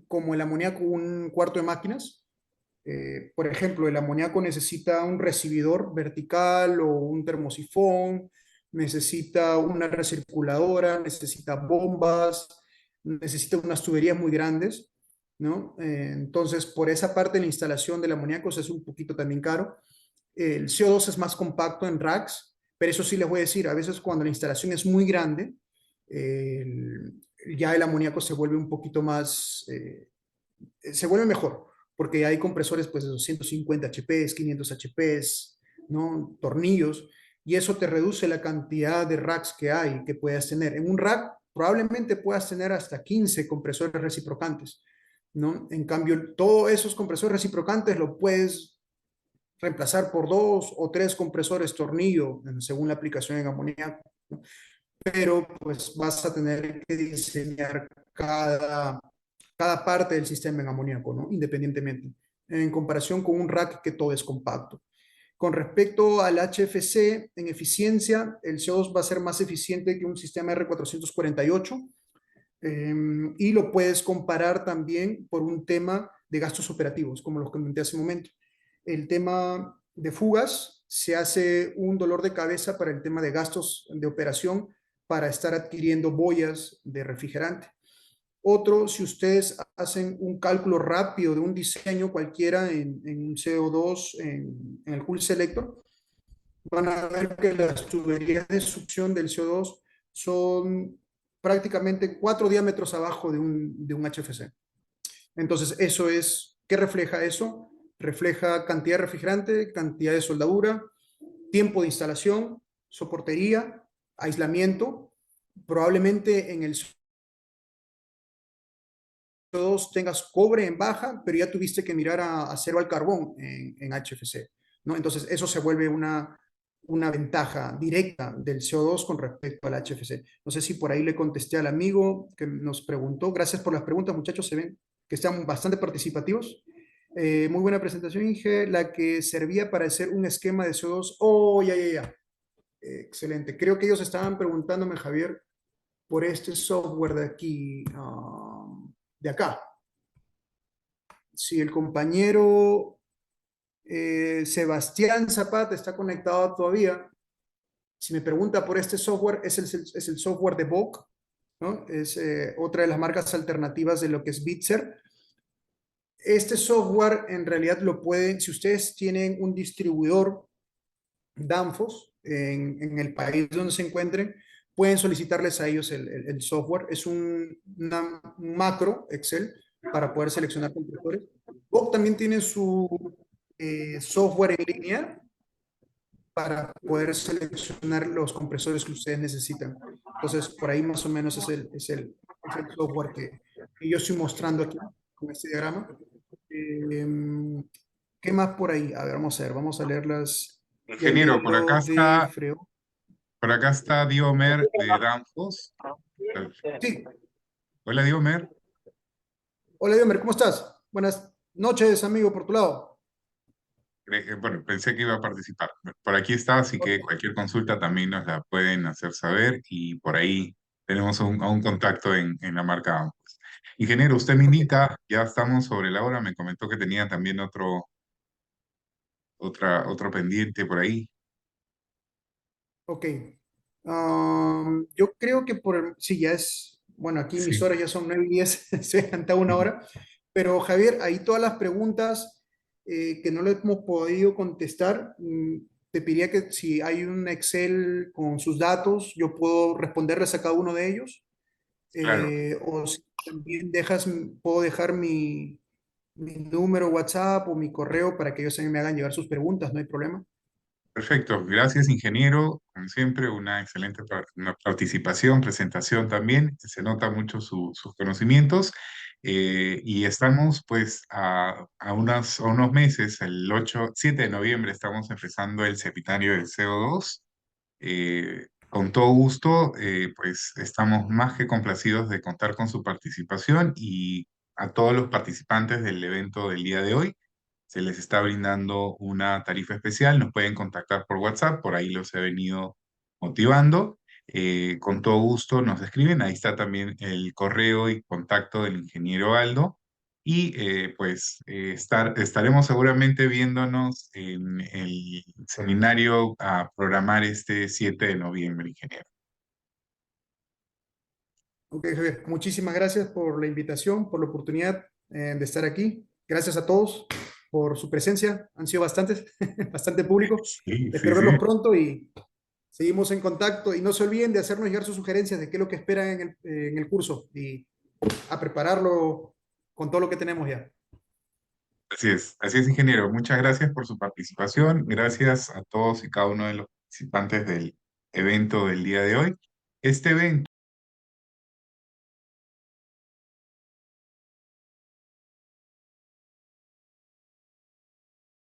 como el amoníaco un cuarto de máquinas. Por ejemplo, el amoníaco necesita un recibidor vertical o un termosifón, necesita una recirculadora, necesita bombas, necesita unas tuberías muy grandes, ¿no? Entonces, por esa parte, la instalación del amoníaco es un poquito también caro. El CO2 es más compacto en racks, pero eso sí les voy a decir, a veces cuando la instalación es muy grande, el, ya el amoníaco se vuelve un poquito más, se vuelve mejor, porque hay compresores pues de 250 HPs, 500 HPs, ¿no? Tornillos, y eso te reduce la cantidad de racks que hay, que puedas tener. En un rack probablemente puedas tener hasta 15 compresores reciprocantes, ¿no? En cambio, todos esos compresores reciprocantes lo puedes reemplazar por 2 o 3 compresores tornillo, según la aplicación en amoníaco, ¿no? Pero pues vas a tener que diseñar cada parte del sistema en amoníaco, ¿no? Independientemente, en comparación con un rack que todo es compacto. Con respecto al HFC, en eficiencia, el CO2 va a ser más eficiente que un sistema R448, y lo puedes comparar también por un tema de gastos operativos, como los comenté hace un momento. El tema de fugas se hace un dolor de cabeza para el tema de gastos de operación para estar adquiriendo boyas de refrigerante. Otro, si ustedes hacen un cálculo rápido de un diseño cualquiera en CO2, en el Hull Selector, van a ver que las tuberías de succión del CO2 son prácticamente 4 diámetros abajo de un HFC. Entonces, eso es, ¿qué refleja eso? Refleja cantidad de refrigerante, cantidad de soldadura, tiempo de instalación, soportería, aislamiento. Probablemente en el CO2 tengas cobre en baja, pero ya tuviste que mirar a acero al carbón en HFC, ¿no? Entonces, eso se vuelve una ventaja directa del CO2 con respecto al HFC. No sé si por ahí le contesté al amigo que nos preguntó. Gracias por las preguntas, muchachos. Se ven que están bastante participativos. Muy buena presentación, Inge. La que servía para hacer un esquema de CO2. Oh, ya, ya, ya. Excelente. Creo que ellos estaban preguntándome, Javier, por este software de aquí, de acá. Si el compañero Sebastián Zapata está conectado todavía, si me pregunta por este software, es el software de Vogue, ¿no? Es otra de las marcas alternativas de lo que es Bitzer. Este software en realidad lo pueden, si ustedes tienen un distribuidor Danfoss en el país donde se encuentren, pueden solicitarles a ellos el software. Es un macro Excel para poder seleccionar compresores. Vogue también tiene su software en línea para poder seleccionar los compresores que ustedes necesitan. Entonces, por ahí más o menos es el software que yo estoy mostrando aquí con este diagrama. ¿Qué más por ahí? A ver, vamos a leer las. Y el Ingeniero, hilo de Freo. por acá está Diomer de Danfoss. Sí, Hola, Diomer. hola Diomer, ¿cómo estás? Buenas noches, amigo, por tu lado. Bueno, pensé que iba a participar. Por aquí está, así que cualquier consulta también nos la pueden hacer saber y por ahí tenemos a un contacto en la marca Danfoss. Ingeniero, usted me Ok, indica, ya estamos sobre la hora, me comentó que tenía también otro pendiente por ahí. ok. Yo creo que sí, ya es, bueno, aquí mis Sí, horas ya son 9:10, se adelantado una hora, pero Javier, ahí todas las preguntas que no le hemos podido contestar, te pediría que si hay un Excel con sus datos, yo puedo responderles a cada uno de ellos, claro. o si también puedo dejar mi número WhatsApp o mi correo para que ellos también me hagan llegar sus preguntas, no hay problema. Perfecto, gracias ingeniero. Como siempre, una excelente una participación, presentación también. Se nota mucho sus conocimientos y estamos pues a unos meses, el 7 de noviembre estamos empezando el sepitario del CO2. Con todo gusto, pues estamos más que complacidos de contar con su participación y a todos los participantes del evento del día de hoy se les está brindando una tarifa especial. Nos pueden contactar por WhatsApp, por ahí los he venido motivando. Con todo gusto nos escriben, ahí está también el correo y contacto del ingeniero Aldo. Y estaremos seguramente viéndonos en el seminario a programar este 7 de noviembre, ingeniero. Ok, Javier, muchísimas gracias por la invitación, por la oportunidad de estar aquí. Gracias a todos por su presencia. Han sido bastantes, bastante público. Sí, sí, Espero sí. verlos pronto y seguimos en contacto. Y no se olviden de hacernos llegar sus sugerencias de qué es lo que esperan en el curso y a prepararlo con todo lo que tenemos ya. así es, ingeniero. Muchas gracias por su participación. Gracias a todos y cada uno de los participantes del evento del día de hoy. Este evento